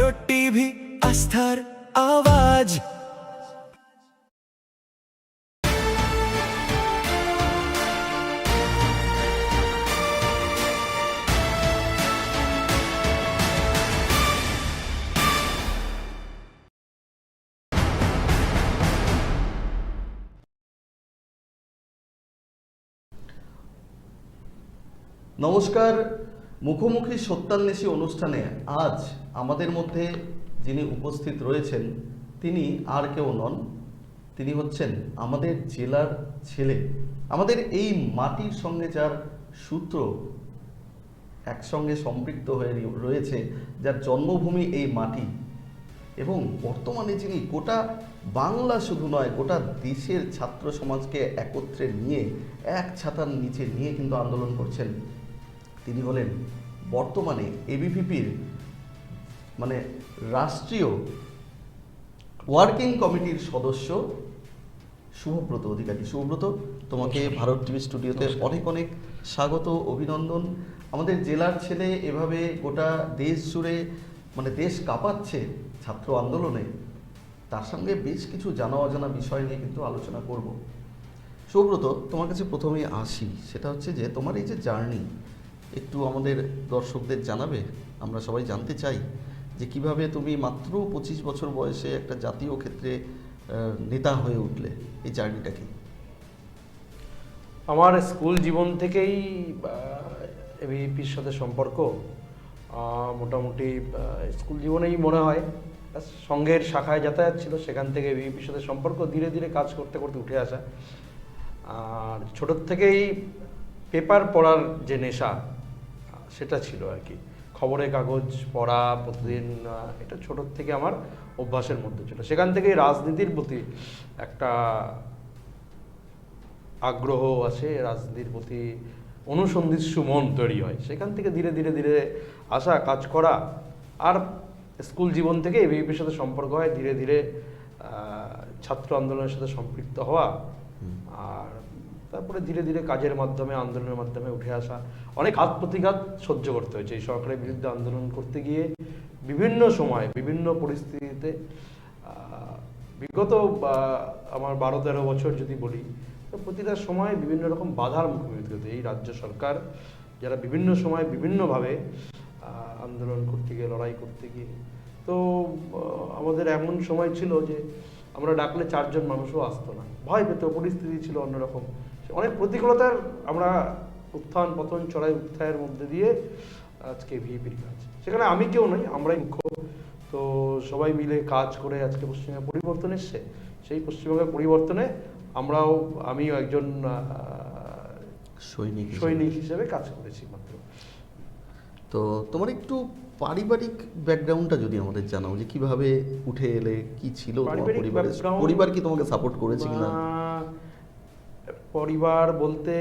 Bharat TV, আস্থার আওয়াজ। নমস্কার। মুখোমুখি সত্যান্বেষী অনুষ্ঠানে আজ আমাদের মধ্যে যিনি উপস্থিত রয়েছেন তিনি আর কেউ নন, তিনি হচ্ছেন আমাদের জেলার ছেলে। আমাদের এই মাটির সঙ্গে যার সূত্র একসঙ্গে সম্পৃক্ত হয়ে রয়েছে, যার জন্মভূমি এই মাটি, এবং বর্তমানে যিনি গোটা বাংলা শুধু নয় গোটা দেশের ছাত্র সমাজকে একত্রে নিয়ে এক ছাতার নিচে নিয়ে কিন্তু আন্দোলন করছেন, তিনি হলেন বর্তমানে এবিভিপির মানে রাষ্ট্রীয় ওয়ার্কিং কমিটির সদস্য শুভব্রত অধিকারী। শুভব্রত, তোমাকে ভারত টিভি স্টুডিওতে অনেক অনেক স্বাগত, অভিনন্দন। আমাদের জেলার ছেলে এভাবে গোটা দেশ জুড়ে মানে দেশ কাঁপাচ্ছে ছাত্র আন্দোলনে, তার সঙ্গে বেশ কিছু জানা অজানা বিষয় নিয়ে কিন্তু আলোচনা করব। শুভব্রত, তোমার কাছে প্রথমেই আসি, সেটা হচ্ছে যে তোমার এই যে জার্নি একটু আমাদের দর্শকদের জানাবে। আমরা সবাই জানতে চাই যে কিভাবে তুমি মাত্র 25 বছর বয়সে একটা জাতীয় ক্ষেত্রে নেতা হয়ে উঠলে, এই জার্নিটা কি? আমার স্কুল জীবন থেকেই এবিভিপির সাথে সম্পর্ক। মোটামুটি স্কুল জীবনেই মনে হয় সংঘের শাখায় যাতায়াত ছিল, সেখান থেকে এবিভিপির সাথে সম্পর্ক, ধীরে ধীরে কাজ করতে করতে উঠে আসা। আর ছোটোর থেকেই পেপার পড়ার যে নেশা সেটা ছিল আর কি, খবরের কাগজ পড়া প্রতিদিন, এটা ছোটোর থেকে আমার অভ্যাসের মধ্যে ছিল। সেখান থেকেই রাজনীতির প্রতি একটা আগ্রহ আসে, রাজনীতির প্রতি অনুসন্ধিৎসু মন তৈরি হয়। সেখান থেকে ধীরে ধীরে ধীরে আসা, কাজ করা, আর স্কুল জীবন থেকে এবিভিপির সাথে সম্পর্ক হয়, ধীরে ধীরে ছাত্র আন্দোলনের সাথে সম্পৃক্ত হওয়া, আর তারপরে ধীরে ধীরে কাজের মাধ্যমে, আন্দোলনের মাধ্যমে উঠে আসা। অনেক ঘাত প্রতিঘাত সহ্য করতে হয়েছে এই সরকারের বিরুদ্ধে আন্দোলন করতে গিয়ে, বিভিন্ন সময় বিভিন্ন পরিস্থিতিতে। বিগত আমার 12-13 বছর যদি বলি, তো প্রতিটা সময় বিভিন্ন রকম বাধার মুখোমুখি হতে। এই রাজ্য সরকার যারা বিভিন্ন সময় বিভিন্নভাবে আন্দোলন করতে গিয়ে, লড়াই করতে গিয়ে, তো আমাদের এমন সময় ছিল যে আমরা ডাকলে 4 জন মানুষও আসতো না, ভয় পেত, পরিস্থিতি ছিল অন্যরকম। অনেক প্রতিকূলতার আমরা উত্থান পতন, চড়াই উত্থানের মধ্যে দিয়ে আজকে এবিভিপির কাজ। সেখানে আমি কেউ নই, আমরাই মুখ্য। তো সবাই মিলে কাজ করে আজকে পশ্চিমবঙ্গে পরিবর্তন এসছে। সেই পশ্চিমবঙ্গের পরিবর্তনে আমিও একজন সৈনিক হিসেবে কাজ করেছি মাত্র। তো তোমার একটু পারিবারিক ব্যাকগ্রাউন্ডটা যদি আমাদের জানাও, যে কিভাবে উঠে এলে, কি ছিল পরিবার কি তোমাকে সাপোর্ট করেছে কিনা? পরিবার বলতে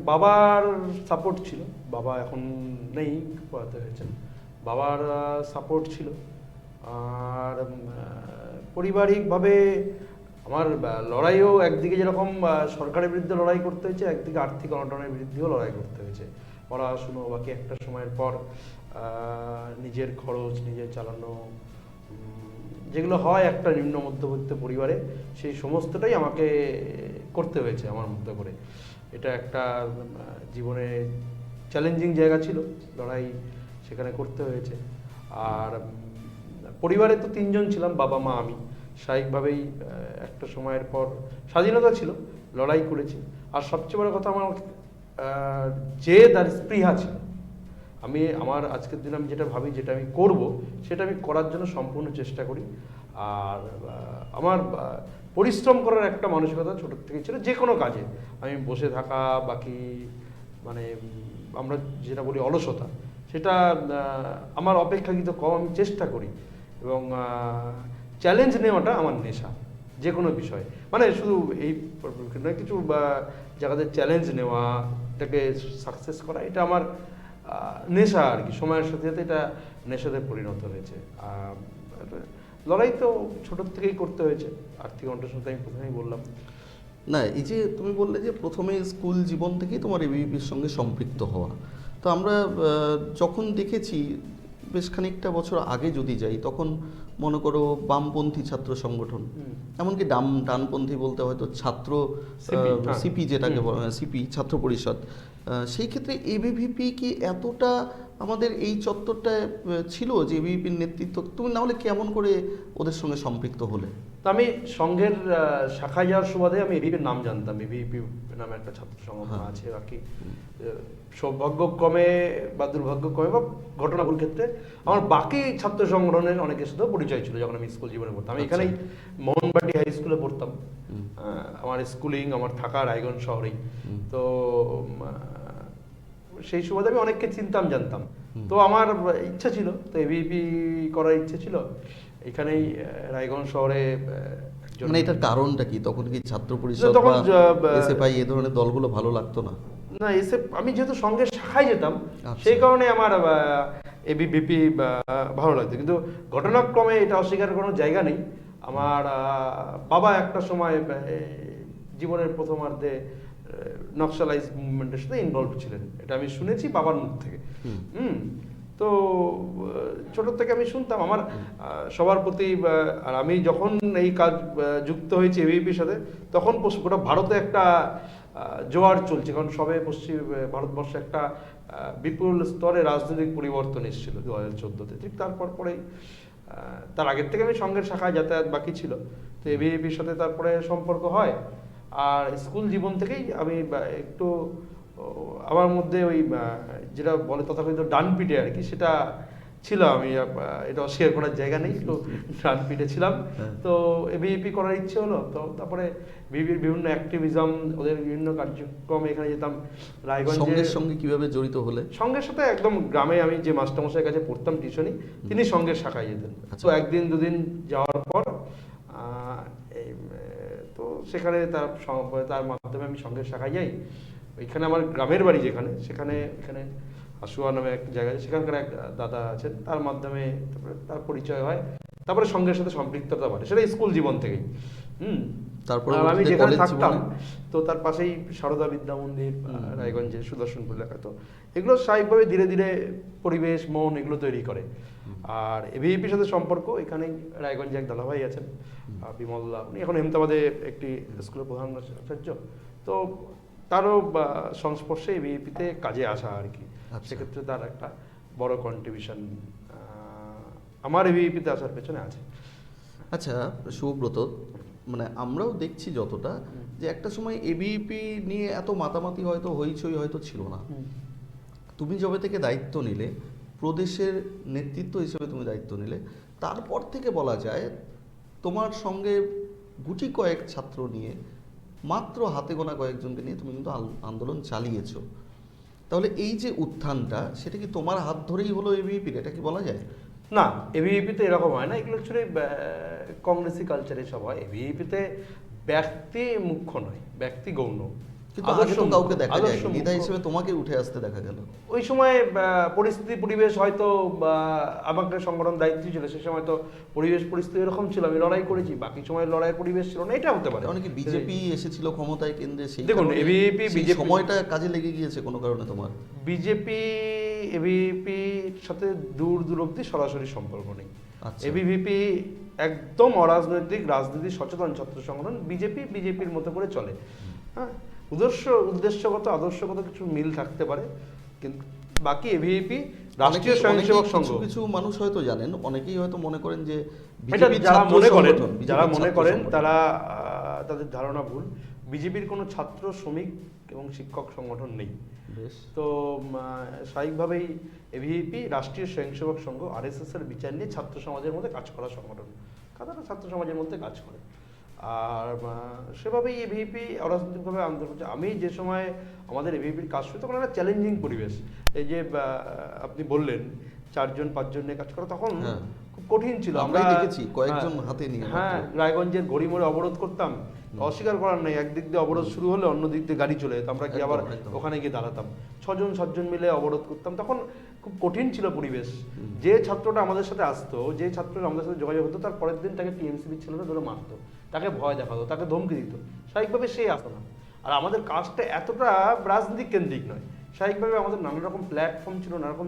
বাবার সাপোর্ট ছিল, বাবা এখন নেই, পড়াতে হয়েছেন, বাবার সাপোর্ট ছিল। আর পারিবারিকভাবে আমার লড়াইও একদিকে যেরকম সরকারের বিরুদ্ধে লড়াই করতে হয়েছে, একদিকে আর্থিক অনটনের বিরুদ্ধেও লড়াই করতে হয়েছে। পড়াশুনো বাকি, একটা সময়ের পর নিজের খরচ নিজে চালানো, যেগুলো হয় একটা নিম্ন মধ্যবিত্ত পরিবারে, সেই সমস্তটাই আমাকে করতে হয়েছে আমার মধ্যে করে। এটা একটা জীবনে চ্যালেঞ্জিং জায়গা ছিল, লড়াই সেখানে করতে হয়েছে। আর পরিবারে তো 3 জন ছিলাম, বাবা মা আমি। স্বাভাবিকভাবেই একটা সময়ের পর স্বাধীনতা ছিল, লড়াই করেছি। আর সবচেয়ে বড় কথা, আমার জেদ আর স্পৃহা ছিল। আমার আজকের দিনে আমি যেটা ভাবি, যেটা আমি করব, সেটা আমি করার জন্য সম্পূর্ণ চেষ্টা করি। আর আমার পরিশ্রম করার একটা মানসিকতা ছোটোর থেকে ছিল। যে কোনো কাজে আমি বসে থাকা, বাকি মানে আমরা যেটা বলি অলসতা, সেটা আমার অপেক্ষাকৃত কম আমি চেষ্টা করি। এবং চ্যালেঞ্জ নেওয়াটা আমার নেশা, যে কোনো বিষয়, মানে শুধু এই নয়, কিছু জায়গাতে চ্যালেঞ্জ নেওয়া, এটাকে সাকসেস করা, এটা আমার নেশা আর কি। সময়ের সাথে সাথে এটা নেশাতে পরিণত হয়েছে। লড়াই তো ছোটোর থেকেই করতে হয়েছে, আর্থিক অনটনের সাথে আমি প্রথমেই বললাম। না, এই যে তুমি বললে যে প্রথমে স্কুল জীবন থেকেই তোমার এবিভিপির সঙ্গে সম্পৃক্ত হওয়া, তো আমরা যখন দেখেছি বেশ খানিকটা বছর আগে যদি যাই, তখন মনে করো বামপন্থী ছাত্র সংগঠন, এমনকি ডানপন্থী বলতে হয়তো ছাত্র CP, হ্যাঁ। সিপি যেটাকে বলা হয়, সিপি ছাত্র পরিষদ, সেই ক্ষেত্রে এবিভিপি কি এতটা আমাদের এই চত্বরটায় ছিল যে এবিভিপির নেতৃত্ব, তুমি না হলে কেমন করে ওদের সঙ্গে সম্পৃক্ত হলে? তো আমি সংঘের শাখায় যাওয়ার সুবাদে আমি এবিপির নাম জানতাম, এবিপি নামে একটা ছাত্র সংগঠন আছে। বাকি সৌভাগ্যক্রমে বা দুর্ভাগ্যক্রমে বা ঘটনাগুলোর ক্ষেত্রে আমার বাকি ছাত্র সংগঠনের অনেকের সাথেও পরিচয় ছিল যখন আমি স্কুল জীবনে পড়তাম। আমি এখানেই মোহনবাটি হাই স্কুলে পড়তাম। আমার স্কুলিং, আমার থাকা রায়গঞ্জ শহরেই। তো সেই সুবাদে আমি অনেককে চিনতাম, জানতাম। তো আমার ইচ্ছা ছিল, তো এবিপি করার ইচ্ছে ছিল। এখানেই রায়গঞ্জ শহরে মানে এটার কারণটা কি? তখন কি ছাত্র পরিষদ তখন বা এসএফআই এই ধরনের দলগুলো ভালো লাগতো না? না, এসে আমি যেহেতু সঙ্গে শাখায় যেতাম, আচ্ছা। সেই কারণে আমার এবিভিপি ভালো লাগতো। কিন্তু ঘটনাক্রমে এটা অস্বীকার কোনো জায়গা নেই। আমার বাবা একটা সময় জীবনের প্রথমার্ধে নকশালাইজ মুভমেন্টের সাথে ইনভলভ ছিলেন, এটা আমি শুনেছি বাবার মুখ থেকে। তো ছোট থেকে আমি শুনতাম। আমার সবার প্রতি, আর আমি যখন এই কাজ যুক্ত হয়েছি এবিভিপির সাথে, তখন গোটা ভারতে একটা জোয়ার চলছে, কারণ সবে পশ্চিম ভারতবর্ষে একটা বিপুল স্তরে রাজনৈতিক পরিবর্তন এসেছিল 2014-তে। ঠিক তারপর পরেই, তার আগের থেকে আমি সংঘের শাখায় যাতায়াত বাকি ছিল, তো এবিভিপির সাথে তারপরে সম্পর্ক হয়। আর স্কুল জীবন থেকেই আমি একটু আমার মধ্যে ওই যেটা বলে তথাকথিত ডানপিটে আর কি, সেটা ছিল। আমি এটা অস্বীকার করার জায়গা নেই, তো ডানপিটে ছিলাম। তো এবিভিপি করার ইচ্ছে হলো, তো তারপরে বিবির বিভিন্ন অ্যাক্টিভিজম, ওদের বিভিন্ন কার্যক্রমে এখানে যেতাম। রায়গঞ্জের সঙ্গের সঙ্গে কিভাবে জড়িত হলে? সঙ্গের সাথে একদম গ্রামে আমি যে মাস্টারমশাইয়ের কাছে পড়তাম টিউশনি, তিনি সঙ্গের শাখায় যেতেন। তো একদিন দুদিন যাওয়ার পর তো সেখানে তার মাধ্যমে আমি সঙ্গের শাখায় যাই। ওইখানে আমার গ্রামের বাড়ি যেখানে, এখানে হাসুয়া নামে এক জায়গায়, সেখানকার এক দাদা আছেন, তার মাধ্যমে তারপরে তার পরিচয় হয়। তারপরে সঙ্গের সাথে সম্পৃক্ততা বাড়ে, সেটা স্কুল জীবন থেকেই। তারপরে আমি যেখানে থাকতাম, তো তার পাশেই সারদা বিদ্যা মন্দির, রায়গঞ্জে সুদর্শনপুর এলাকা। তো এগুলো স্বাভাবিকভাবে ধীরে ধীরে পরিবেশ, মন এগুলো তৈরি করে। আর এবিভিপির সাথে সম্পর্ক, এখানেই রায়গঞ্জে এক দাদাভাই আছেন, বিমলদা, উনি এখন হেমতাবাদে একটি স্কুলের প্রধান আচার্য। তো তারও সংস্পর্শে এবিভিপিতে কাজে আসা আর কি। সেক্ষেত্রে তার একটা বড় কন্ট্রিবিউশন আমার এবিভিপিতে আসার পেছনে আছে। আচ্ছা সুব্রত, মানে আমরাও দেখছি যতটা, যে একটা সময় এবিভিপি নিয়ে এত মাতামাতি হয়তো হইচই হয়তো ছিল না। তুমি যবে থেকে দায়িত্ব নিলে, প্রদেশের নেতৃত্ব হিসেবে তুমি দায়িত্ব নিলে, তারপর থেকে বলা যায় তোমার সঙ্গে গুটি কয়েক ছাত্র নিয়ে, মাত্র হাতে গোনা কয়েকজনকে নিয়ে তুমি কিন্তু আন্দোলন চালিয়েছো। তাহলে এই যে উত্থানটা, সেটা কি তোমার হাত ধরেই হলো এবিভিপির, এটা কি বলা যায়? না, এবিভিপিতে এরকম হয় না। এগুলো অ্যাকচুয়ালি কংগ্রেসি কালচারে সব হয়। এবিভিপিতে ব্যক্তি মুখ্য নয়, ব্যক্তি গৌণ। কিন্তু আগে তো কাউকে দেখা যায় নেতা হিসেবে তোমাকে উঠে আসতে দেখা গেল। ওই সময় পরিস্থিতি পরিবেশ হয়তো আমাকে সংগঠন দায়িত্ব ছিল, সে সময় তো পরিস্থিতি এরকম ছিল, আমি লড়াই করেছি। বাকি সময় লড়াইয়ের পরিবেশ ছিল না, এটা হতে পারে। অনেকে বিজেপি এসেছিল ক্ষমতায় কেন্দ্রে, সেই দেখুন বিজেপি সময়টা কাজে লেগে গিয়েছে কোনো কারণে তোমার? বিজেপি এবিভিপির সাথে দূর অব্দি সরাসরি সম্পর্ক নেই। এবিভিপি একদম অরাজনৈতিক, রাজনীতি সচেতন ছাত্র সংগঠন। বিজেপির মতো করে চলে। হ্যাঁ, উদ্দেশ্যগত আদর্শগত কিছু মিল থাকতে পারে, কিন্তু বাকি এবিভিপি রাষ্ট্রীয় স্বয়ংসেবক সংঘ। কিছু মানুষ হয়তো জানেন, অনেকেই হয়তো মনে করেন যে যারা মনে করেন তারা তাদের ধারণা ভুল। বিজেপির কোনো ছাত্র, শ্রমিক এবং শিক্ষক সংগঠন নেই। তো স্বাভাবিকভাবেই এবিভিপি রাষ্ট্রীয় স্বয়ংসেবক সংঘ, আরএসএস এর বিচার নিয়ে ছাত্র সমাজের মধ্যে কাজ করা সংগঠন। তারা ছাত্র সমাজের মধ্যে কাজ করে, আর সেভাবেই এবিভিপি অরাজনৈতিকভাবে আন্দোলন করছে। আমি যে সময় আমাদের এবিভিপির কাজ শুরু, তখন একটা চ্যালেঞ্জিং পরিবেশ। এই যে আপনি বললেন 4-5 নিয়ে কাজ করা, তখন খুব কঠিন ছিল। আমরা দেখেছি কয়েকজন হাতে নিয়ে। হ্যাঁ, রায়গঞ্জের ঘড়ি মোড়ে অবরোধ করতাম, অস্বীকার করার নেই। একদিক দিয়ে অবরোধ শুরু হলে অন্য দিক দিয়ে গাড়ি চলে যেত, আমরা কি আবার ওখানে গিয়ে দাঁড়াতাম। 6জন মিলে অবরোধ করতাম। তখন খুব কঠিন ছিল পরিবেশ। যে ছাত্রটা আমাদের সাথে আসতো, যে ছাত্রটা আমাদের সাথে যোগাযোগ হতো, তার পরের দিন তাকে টিএমসিবির ছেলেরা ধরে মারতো, তাকে ভয় দেখাতো, তাকে ধমকি দিত। স্বাভাবিকভাবে সেই আসতো না। আর আমাদের কাজটা এতটা রাজনীতিক কেন্দ্রিক নয়। স্বাভাবিকভাবে আমাদের নানা রকম প্ল্যাটফর্ম ছিল, নানা রকম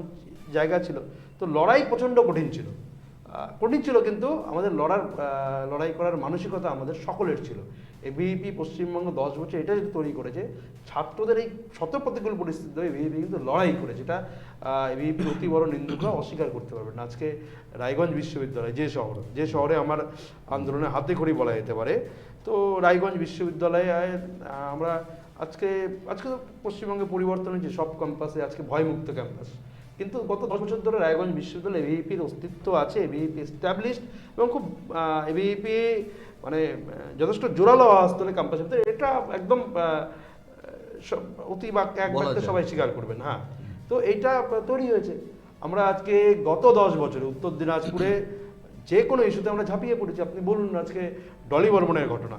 জায়গা ছিল। তো লড়াই প্রচণ্ড কঠিন ছিল, কিন্তু আমাদের লড়াই করার মানসিকতা আমাদের সকলের ছিল। এবিভিপি পশ্চিমবঙ্গ 10 বছর এটা যেটা তৈরি করেছে, ছাত্রদের এই শত প্রতিকূল পরিস্থিতিতে এবিভিপি কিন্তু লড়াই করেছে, এটা এবিভিপির অতি বড় নিন্দুকরা অস্বীকার করতে পারবেন না। আজকে রায়গঞ্জ বিশ্ববিদ্যালয় যে শহরে আমার আন্দোলনে হাতে খড়ি বলা যেতে পারে, তো রায়গঞ্জ বিশ্ববিদ্যালয়ে আমরা আজকে তো পশ্চিমবঙ্গে পরিবর্তন হয়েছে, সব ক্যাম্পাসে আজকে ভয়মুক্ত ক্যাম্পাস, কিন্তু গত 10 বছর ধরে রায়গঞ্জ বিশ্ববিদ্যালয়ে এবিভিপির অস্তিত্ব আছে, এবিভিপি এস্টাবলিশড এবং খুব এবিভিপি মানে যথেষ্ট জোরালো আওয়াজ তোলে ক্যাম্পাসের ভিতরে, এটা একদম অতি বাক্যে এক বাক্যে সবাই স্বীকার করবেন। হ্যাঁ, তো এইটা তৈরি হয়েছে। আমরা আজকে গত 10 বছরে উত্তর দিনাজপুরে যে কোনো ইস্যুতে আমরা ঝাঁপিয়ে পড়েছি। আপনি বলুন আজকে ডলি বর্মনের ঘটনা,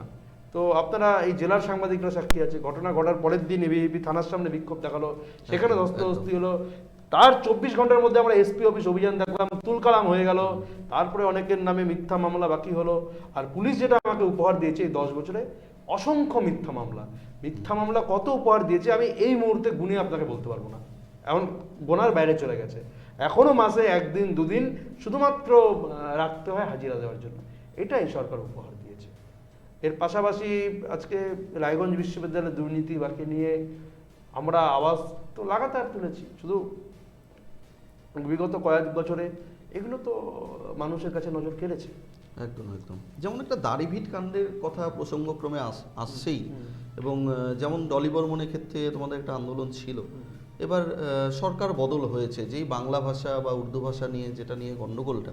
তো আপনারা এই জেলার সাংবাদিকরা সাক্ষী আছে, ঘটনা ঘটার পরের দিন এবিভিপি থানার সামনে বিক্ষোভ দেখালো, সেখানে ধস্তাধস্তি হলো, তার 24 ঘন্টার মধ্যে আমরা এসপি অফিস অভিযান দেখলাম, তুলকালাম হয়ে গেল, তারপরে অনেকের নামে মিথ্যা মামলা বাকি হলো। আর পুলিশ যেটা আমাকে উপহার দিয়েছে এই 10 বছরে, অসংখ্য মিথ্যা মামলা কত উপহার দিয়েছে আমি এই মুহূর্তে গুনে আপনাকে বলতে পারবো না, এখন গোনার বাইরে চলে গেছে। এখনো মাসে 1 দিন 2 দিন শুধুমাত্র রাখতে হয় হাজিরা দেওয়ার জন্য, এটাই সরকার উপহার দিয়েছে। এর পাশাপাশি আজকে রায়গঞ্জ বিশ্ববিদ্যালয়ের দুর্নীতি বাকি নিয়ে আমরা আওয়াজ তো লাগাতার তুলেছি, শুধু বিগত কয়েক বছরে এগুলো তো মানুষের কাছে নজর কেড়েছে। একদম যেমন একটা দাড়িভিট কাণ্ডের কথা প্রসঙ্গক্রমে আসছেই, এবং যেমন ডলি বর্মনের ক্ষেত্রে তোমাদের একটা আন্দোলন ছিল, এবার সরকার বদল হয়েছে, যেই বাংলা ভাষা বা উর্দু ভাষা নিয়ে যেটা নিয়ে গণ্ডগোলটা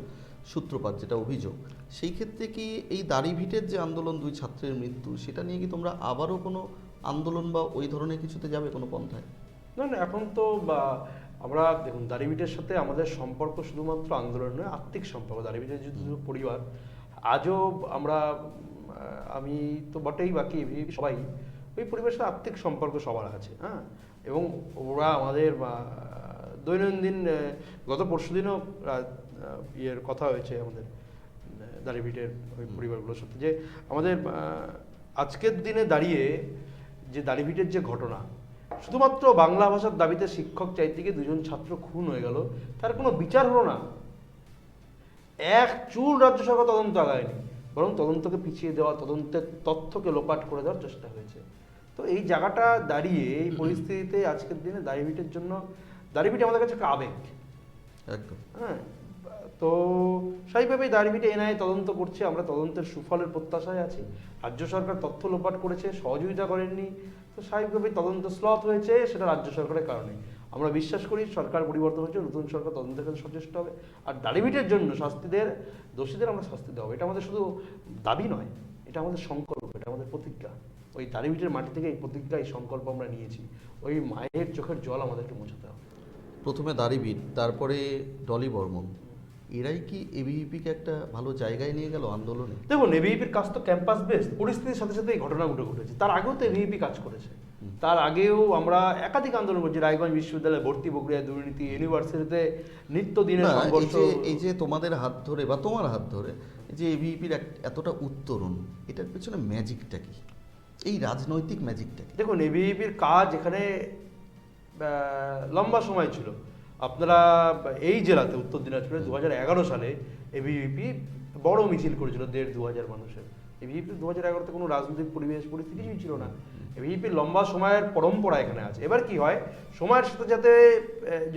সূত্রপাত, যেটা অভিযোগ, সেই ক্ষেত্রে কি এই দাড়িভিটের যে আন্দোলন 2 ছাত্রের মৃত্যু, সেটা নিয়ে কি তোমরা আবারও কোনো আন্দোলন বা ওই ধরনের কিছুতে যাবে কোনো পন্থায়? না, এখন তো আমরা দেখুন, দাড়িভিটের সাথে আমাদের সম্পর্ক শুধুমাত্র আন্দোলন নয়, আত্মিক সম্পর্ক। দাড়িভিটের যদি পরিবার আজও আমি তো বটেই, বাকি সবাই ওই পরিবারের সাথে আত্মিক সম্পর্ক সবার আছে। হ্যাঁ, এবং ওরা আমাদের দৈনন্দিন, গত পরশুদিনও ইয়ের কথা হয়েছে আমাদের দাড়িভিটের ওই পরিবারগুলোর সাথে, যে আমাদের আজকের দিনে দাঁড়িয়ে যে দাড়িভিটের যে ঘটনা, শুধুমাত্র বাংলা ভাষার দাবিতে শিক্ষক চাইতে গিয়ে 2 জন ছাত্র খুন হয়ে গেল, তার কোনো বিচার হলো না, এক চুল রাজ্য সরকার তদন্ত আগায়নি, বরং তদন্তকে পিছিয়ে দেওয়া, তদন্তের তথ্যকে লোপাট করে দেওয়ার চেষ্টা হয়েছে। তো এই জায়গাটা দাঁড়িয়ে এই পরিস্থিতিতে আজকের দিনে দাড়িভিটের জন্য, দাড়িভিট আমাদের কাছে একটা আবেগ একদম। হ্যাঁ, তো স্বাভাবিকভাবেই দাড়িভিটে এনআইএ তদন্ত করছে, আমরা তদন্তের সুফলের প্রত্যাশায় আছি। রাজ্য সরকার তথ্য লোপাট করেছে, সহযোগিতা করেননি, তো স্বাভাবিকভাবেই তদন্ত স্লথ হয়েছে, সেটা রাজ্য সরকারের কারণে। আমরা বিশ্বাস করি সরকার পরিবর্তন হয়েছে, নতুন সরকার তদন্তের কাছে সচেষ্ট হবে, আর দাড়িভিটের জন্য দোষীদের আমরা শাস্তি দেওয়া হবে। এটা আমাদের শুধু দাবি নয়, এটা আমাদের সংকল্প, এটা আমাদের প্রতিজ্ঞা। ওই দাড়িভিটের মাটি থেকে এই প্রতিজ্ঞা, এই সংকল্প আমরা নিয়েছি। ওই মায়ের চোখের জল আমাদেরকে মোছাতে হবে। প্রথমে দাড়িভিট, তারপরে ডলি বর্মন, এরাই কি এবিভিপিকে একটা ভালো জায়গায় নিয়ে গেল আন্দোলনে? দেখুন, এবিভিপির কাজ তো ক্যাম্পাস বেসড, পরিস্থিতির সাথে সাথে এই ঘটনাগুলো ঘটেছে। তার আগেও তো এবিভিপি কাজ করেছে, তার আগেও আমরা একাধিক আন্দোলন করছি। রায়গঞ্জ বিশ্ববিদ্যালয়ে ভর্তি প্রক্রিয়ায় দুর্নীতি, ইউনিভার্সিটিতে নিত্যদিনের সংঘর্ষ। এই যে তোমাদের হাত ধরে বা তোমার হাত ধরে যে এবিভিপির এতটা উত্তরণ, এটার পেছনে ম্যাজিকটা কি, এই রাজনৈতিক ম্যাজিকটা কি? দেখুন, এবিভিপির কাজ এখানে লম্বা সময় ছিল। আপনারা এই জেলাতে উত্তর দিনাজপুরে 2011 সালে এবিভিপি বড় মিছিল করেছিল 1,500-2,000 মানুষের। এবিভিপি 2011-তে কোনো রাজনৈতিক পরিস্থিতি কিছুই ছিল না। এবিভিপির লম্বা সময়ের পরম্পরা এখানে আছে। এবার কি হয়, সময়ের সাথে সাথে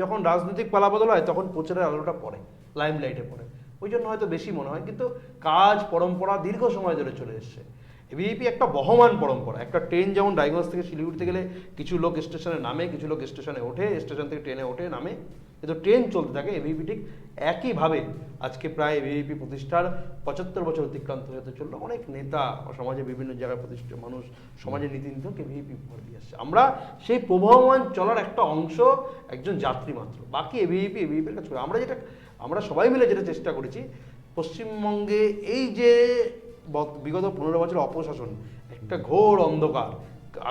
যখন রাজনৈতিক পালাবদল হয় তখন প্রচারের আলোটা পড়ে, লাইমলাইটে পড়ে, ওই জন্য হয়তো বেশি মনে হয়, কিন্তু কাজ পরম্পরা দীর্ঘ সময় ধরে চলে এসছে। এবিভিপি একটা বহমান পরম্পরা। একটা ট্রেন যেমন রায়গঞ্জ থেকে শিলিগুড়িতে গেলে কিছু লোক স্টেশনে নামে, কিছু লোক স্টেশনে ওঠে, স্টেশন থেকে ট্রেনে ওঠে নামে, কিন্তু ট্রেন চলতে থাকে। এবিভিপি ঠিক একইভাবে আজকে প্রায় এবিভিপি প্রতিষ্ঠার 75 বছর অতিক্রান্ত হতে চললো। অনেক নেতা, সমাজে বিভিন্ন জায়গায় প্রতিষ্ঠিত মানুষ, সমাজের নীতি নির্ধারক এবিভিপি উপহার দিয়ে আসছে। আমরা সেই প্রবাহমান চলার একটা অংশ, একজন যাত্রী মাত্র। বাকি এবিভিপির কাজ করে। আমরা সবাই মিলে যেটা চেষ্টা করেছি, পশ্চিমবঙ্গে এই যে বিগত 15 বছর অপশাসন, একটা ঘোর অন্ধকার,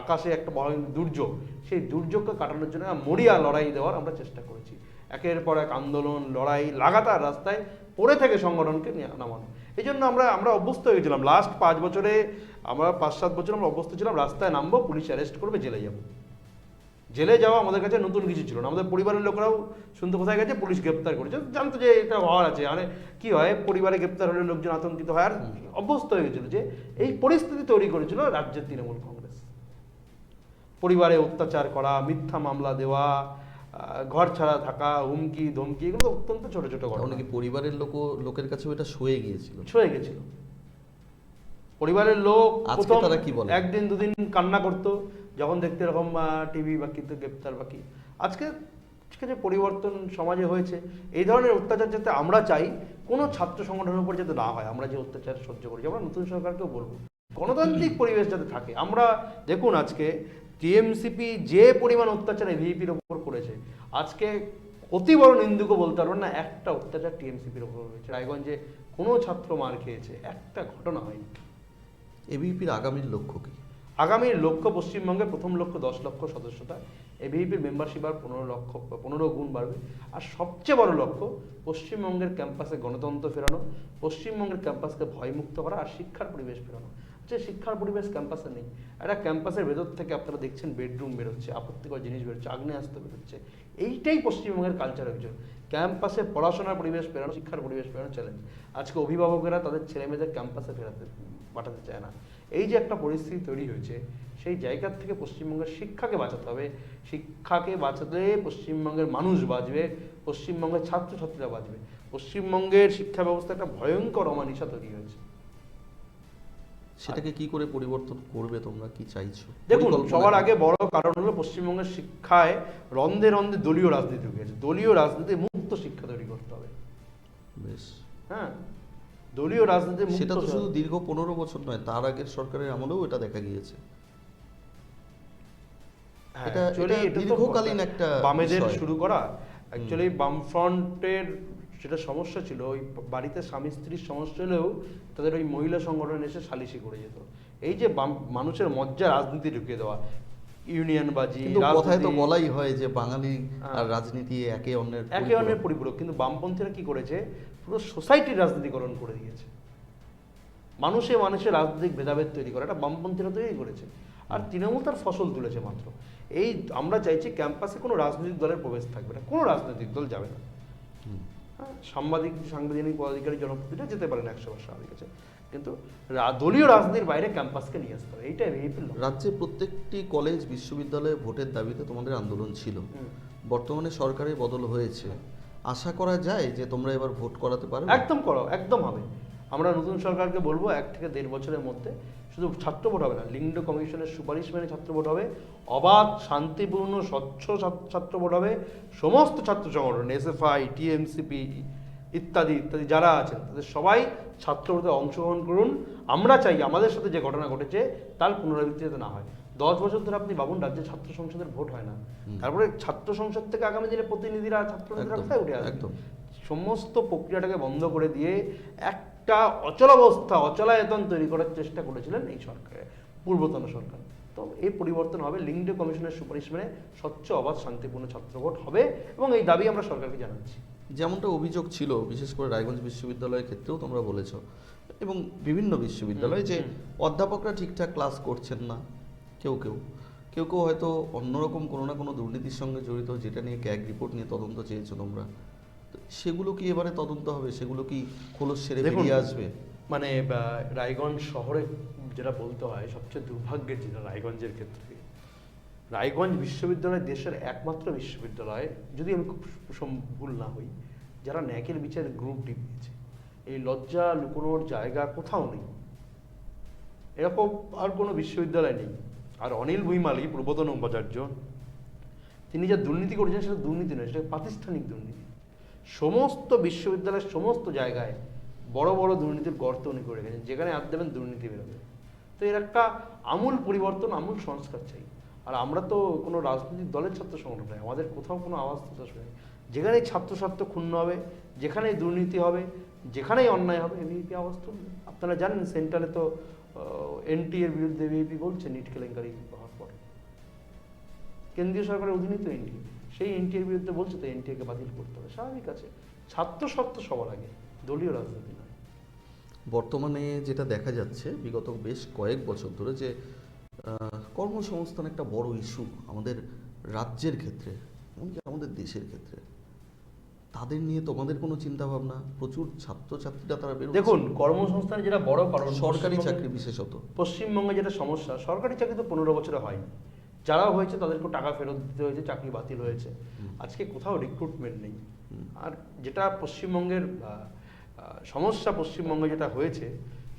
আকাশে একটা দুর্যোগ, সেই দুর্যোগকে কাটানোর জন্য মরিয়া লড়াই দেওয়ার আমরা চেষ্টা করেছি। একের পর এক আন্দোলন, লড়াই, লাগাতার রাস্তায় পড়ে থেকে সংগঠনকে নামানো। এই জন্য আমরা অভ্যস্ত হয়েছিলাম। লাস্ট 5 বছরে, আমরা 5-7 বছর আমরা অভ্যস্ত ছিলাম, রাস্তায় নামবো, পুলিশ অ্যারেস্ট করবে, জেলে যাবো। জেলে যাওয়া আমাদের কাছে নতুন কিছু ছিল না। আমাদের পরিবারের লোকরাও শুনতে কোথায় গেছে পুলিশ গ্রেপ্তার করেছে, জানতো যে এটা হওয়ার আছে। মানে কি হয়, পরিবারে গ্রেপ্তার হলে লোকজন আতঙ্কিত হয়, আর অভ্যস্ত হয়ে গেছিল যে এই পরিস্থিতি তৈরি করেছিল রাজ্যের তৃণমূল কংগ্রেস। পরিবারে অত্যাচার করা, মিথ্যা মামলা দেওয়া, ঘর ছাড়া থাকা, হুমকি ধমকি, এগুলো তো অত্যন্ত ছোট ছোট ঘটনা। অনেকে পরিবারের লোকের কাছেও এটা সয়ে গিয়েছিল। ছয়ে গেছিল। পরিবারের লোক আজকে প্রথম তারা কি বলে? একদিন দুদিন কান্না করতো যখন দেখতে এরকম টিভি বাকি তো গ্রেপ্তার বাকি। আজকে ঠিক আছে, পরিবর্তন সমাজে হয়েছে। এই ধরনের অত্যাচার যাতে আমরা চাই কোনো ছাত্র সংগঠনের উপর যাতে না হয়। আমরা যে অত্যাচার সহ্য করেছি, আমরা নতুন সরকারকেও বলবো গণতান্ত্রিক পরিবেশ যাতে থাকে। আমরা দেখুন আজকে টিএমসিপি যে পরিমাণ অত্যাচার এভিপির ওপর করেছে, আজকে অতি বড় নিন্দুকে বলতে পারবেন না একটা অত্যাচার টিএমসিপির ওপর হয়েছে। রায়গঞ্জে কোনো ছাত্র মার খেয়েছে, একটা ঘটনা হয়নি। এবিভিপির আগামীর লক্ষ্য কি? আগামীর লক্ষ্য পশ্চিমবঙ্গের প্রথম লক্ষ্য 10 লক্ষ সদস্যতা, এবিভিপির মেম্বারশিপ আর 15 গুণ বাড়বে। আর সবচেয়ে বড় লক্ষ্য পশ্চিমবঙ্গের ক্যাম্পাসে গণতন্ত্র ফেরানো, পশ্চিমবঙ্গের ক্যাম্পাসকে ভয়মুক্ত করা আর শিক্ষার পরিবেশ ফেরানো। যে শিক্ষার পরিবেশ ক্যাম্পাসে নেই, একটা ক্যাম্পাসের ভেতর থেকে আপনারা দেখছেন বেডরুম বেরোচ্ছে, আপত্তিকর জিনিস বেরোচ্ছে, আগ্নেয়াস্ত্র বেরোচ্ছে। এইটাই পশ্চিমবঙ্গের কালচার একজন ক্যাম্পাসে পড়াশোনার পরিবেশ ফেরানো, শিক্ষার পরিবেশ ফেরানো চ্যালেঞ্জ। আজকে অভিভাবকেরা তাদের ছেলেমেয়েদের ক্যাম্পাসে পাঠাতে চায় না। এই যে একটা পরিস্থিতি তৈরি হয়েছে, সেই জায়গার থেকে পশ্চিমবঙ্গের শিক্ষাকে বাঁচাতে হবে। শিক্ষাকে বাঁচাতে পশ্চিমবঙ্গের মানুষ বাঁচবে, পশ্চিমবঙ্গের ছাত্রছাত্রীরা বাঁচবে। পশ্চিমবঙ্গের শিক্ষা ব্যবস্থা একটা ভয়ঙ্কর অমানিসা তৈরি হয়েছে। সেটাকে কি করে পরিবর্তন করবে, তোমরা কি চাইছো? দেখুন, সবার আগে বড় কারণ হলো পশ্চিমবঙ্গের শিক্ষায় রন্ধে রন্ধে দলীয় রাজনীতি ঢুকেছে। দলীয় রাজনীতি মুক্ত শিক্ষা তৈরি করতে হবে। বেশ, হ্যাঁ, দলীয় রাজনীতি সেটা তো শুধু দীর্ঘ 15 বছর নয়, তার আগের সরকারের আমলেও এটা দেখা গিয়েছে। এটা দীর্ঘকালীন একটা বামেদের বিষয়। শুরু করা। অ্যাকচুয়ালি বামফ্রন্টের যেটা সমস্যা ছিল, ওই বাড়িতে স্বামী স্ত্রীর সমস্যা হলেও তাদের ওই মহিলা সংগঠন এসে সালিশি করে যেত। এই যে মানুষের মজ্জা রাজনীতি ঢুকিয়ে দেওয়া, ইউনিয়ন বাজি, কিন্তু কথায় তো বলাই হয় যে বাঙালি আর রাজনীতি একে অন্যের পরিপূরক। কিন্তু বামপন্থীরা কি করেছে, পুরো সোসাইটির রাজনীতিকরণ করে দিয়েছে। মানুষের রাজনৈতিক ভেদাভেদ তৈরি করা, এটা বামপন্থীরা তৈরি করেছে। আর তৃণমূল তার ফসল তুলেছে মাত্র। এই আমরা চাইছি ক্যাম্পাসে কোনো রাজনৈতিক দলের প্রবেশ থাকবে না, কোনো রাজনৈতিক দল যাবে না। হ্যাঁ, সাংবিধানিক পদাধিকারী জনপ্রতিনিধিরা যেতে পারেন 100 স্বাভাবিক আছে, কিন্তু দলীয় রাজনীতির বাইরে ক্যাম্পাসকে নিয়ে আসতে হবে। এইটাই রাজ্যে প্রত্যেকটি কলেজ বিশ্ববিদ্যালয়ে ভোটের দাবিতে তোমাদের আন্দোলন ছিল। বর্তমানে সরকারের বদল হয়েছে, আশা করা যায় যে তোমরা এবার ভোট করাতে পারবে? একদম করো, একদম হবে। আমরা নতুন সরকারকে বলবো 1 থেকে 1.5 বছরের মধ্যে শুধু ছাত্র ভোট হবে না, লিঙ্গ কমিশনের সুপারিশ মেনে ছাত্র ভোট হবে, অবাধ শান্তিপূর্ণ স্বচ্ছ ছাত্র ভোট হবে। সমস্ত ছাত্র সংগঠন, এসএফআই, টিএমসিপি ইত্যাদি ইত্যাদি যারা আছেন, তাদের সবাই ছাত্র ভোটে অংশগ্রহণ করুন। আমরা চাই আমাদের সাথে যে ঘটনা ঘটেছে তার পুনরাবৃত্তি যাতে না হয়। 10 বছর ধরে আপনি ভাবুন, রাজ্যে ছাত্র সংসদের ভোট হয় না, তারপরে ছাত্র সংসদ থেকে আগামী দিনে প্রতিনিধিরা ছাত্ররা কোথায় উঠে আসবে? সমস্ত প্রক্রিয়াটাকে বন্ধ করে দিয়ে একটা অচলাবস্থা, অচলায়তন তৈরি করার চেষ্টা করেছিলেন এই সরকারের পূর্বতন সরকার। তো এই পরিবর্তন হবে, লিঙ্গ কমিশনের সুপারিশ মেনে স্বচ্ছ অবাধ শান্তিপূর্ণ ছাত্র ভোট হবে, এবং এই দাবি আমরা সরকারকে জানাচ্ছি। যেমনটা অভিযোগ ছিল বিশেষ করে রায়গঞ্জ বিশ্ববিদ্যালয়ের ক্ষেত্রেও তোমরা বলেছ, এবং বিভিন্ন বিশ্ববিদ্যালয়ে, যে অধ্যাপকরা ঠিকঠাক ক্লাস করছেন না, কেউ হয়তো অন্যরকম কোনো না কোনো দুর্নীতির সঙ্গে জড়িত, যেটা নিয়ে ক্যাগ রিপোর্ট নিয়ে তদন্ত চেয়েছো তোমরা। সেগুলো কি এবারে তদন্ত হবে? সেগুলো কি খোলস সেরে বেরিয়ে আসবে? মানে রায়গঞ্জ শহরে যেটা বলতে হয়, সবচেয়ে দুর্ভাগ্যের যেটা রায়গঞ্জের ক্ষেত্রে, রায়গঞ্জ বিশ্ববিদ্যালয় দেশের একমাত্র বিশ্ববিদ্যালয়, যদি আমি খুব ভুল না হই, যারা ন্যাকের বিচারে গ্রুপ ডি পেয়েছে। এই লজ্জা লুকোনোর জায়গা কোথাও নেই, এরকম আর কোনো বিশ্ববিদ্যালয় নেই। আর অনিল ভুইমালি, পূর্বতন উপাচার্য, তিনি যা দুর্নীতি করেছেন সেটা দুর্নীতি নয়, সেটা প্রাতিষ্ঠানিক দুর্নীতি। সমস্ত বিশ্ববিদ্যালয়ের সমস্ত জায়গায় বড় বড় দুর্নীতির গর্ত উনি করে রেখেছেন, যেখানে হাত দেবেন দুর্নীতি বেরোবে। তো এর একটা আমূল পরিবর্তন, আমূল সংস্কার চাই। আর আমরা তো কোনো রাজনৈতিক দলের ছাত্র সংগঠন নয়, আমাদের কোথাও কোনো আওয়াজ তো শুনে। যেখানেই ছাত্র ক্ষুণ্ণ হবে, যেখানেই দুর্নীতি হবে, যেখানেই অন্যায় হবে, এবিভিপি আওয়াজ তুলবে। আপনারা জানেন সেন্ট্রালে তো এনটি এর বিরুদ্ধে এবিভিপি বলছে, নিট কেলেঙ্কারি হওয়ার পর কেন্দ্রীয় সরকারের অধীনে তো এনটি, সেই এনটিএর বিরুদ্ধে বলছে তো এনটিএকে বাতিল করতে হবে। স্বাভাবিক আছে, ছাত্র স্বার্থ সবার আগে, দলীয় রাজনীতি নয়। বর্তমানে যেটা দেখা যাচ্ছে বিগত বেশ কয়েক বছর ধরে, যে কর্মসংস্থান একটা বড় ইস্যু আমাদের রাজ্যের ক্ষেত্রে, এমনকি আমাদের দেশের ক্ষেত্রে, তাদের নিয়ে তোমাদের কোনো চিন্তা ভাবনা? প্রচুর ছাত্রছাত্রীরা তারা বেরোচ্ছে। দেখুন, কর্মসংস্থানের যেটা বড় কারণ, সরকারি পশ্চিমবঙ্গে- চাকরি বিশেষত পশ্চিমবঙ্গে যেটা সমস্যা, সরকারি চাকরি তো 15 বছরে হয়নি, যারা হয়েছে তাদেরকে টাকা ফেরত দিতে হয়েছে, চাকরি বাতিল হয়েছে, আজকে কোথাও রিক্রুটমেন্ট নেই। আর যেটা পশ্চিমবঙ্গের সমস্যা, পশ্চিমবঙ্গে যেটা হয়েছে,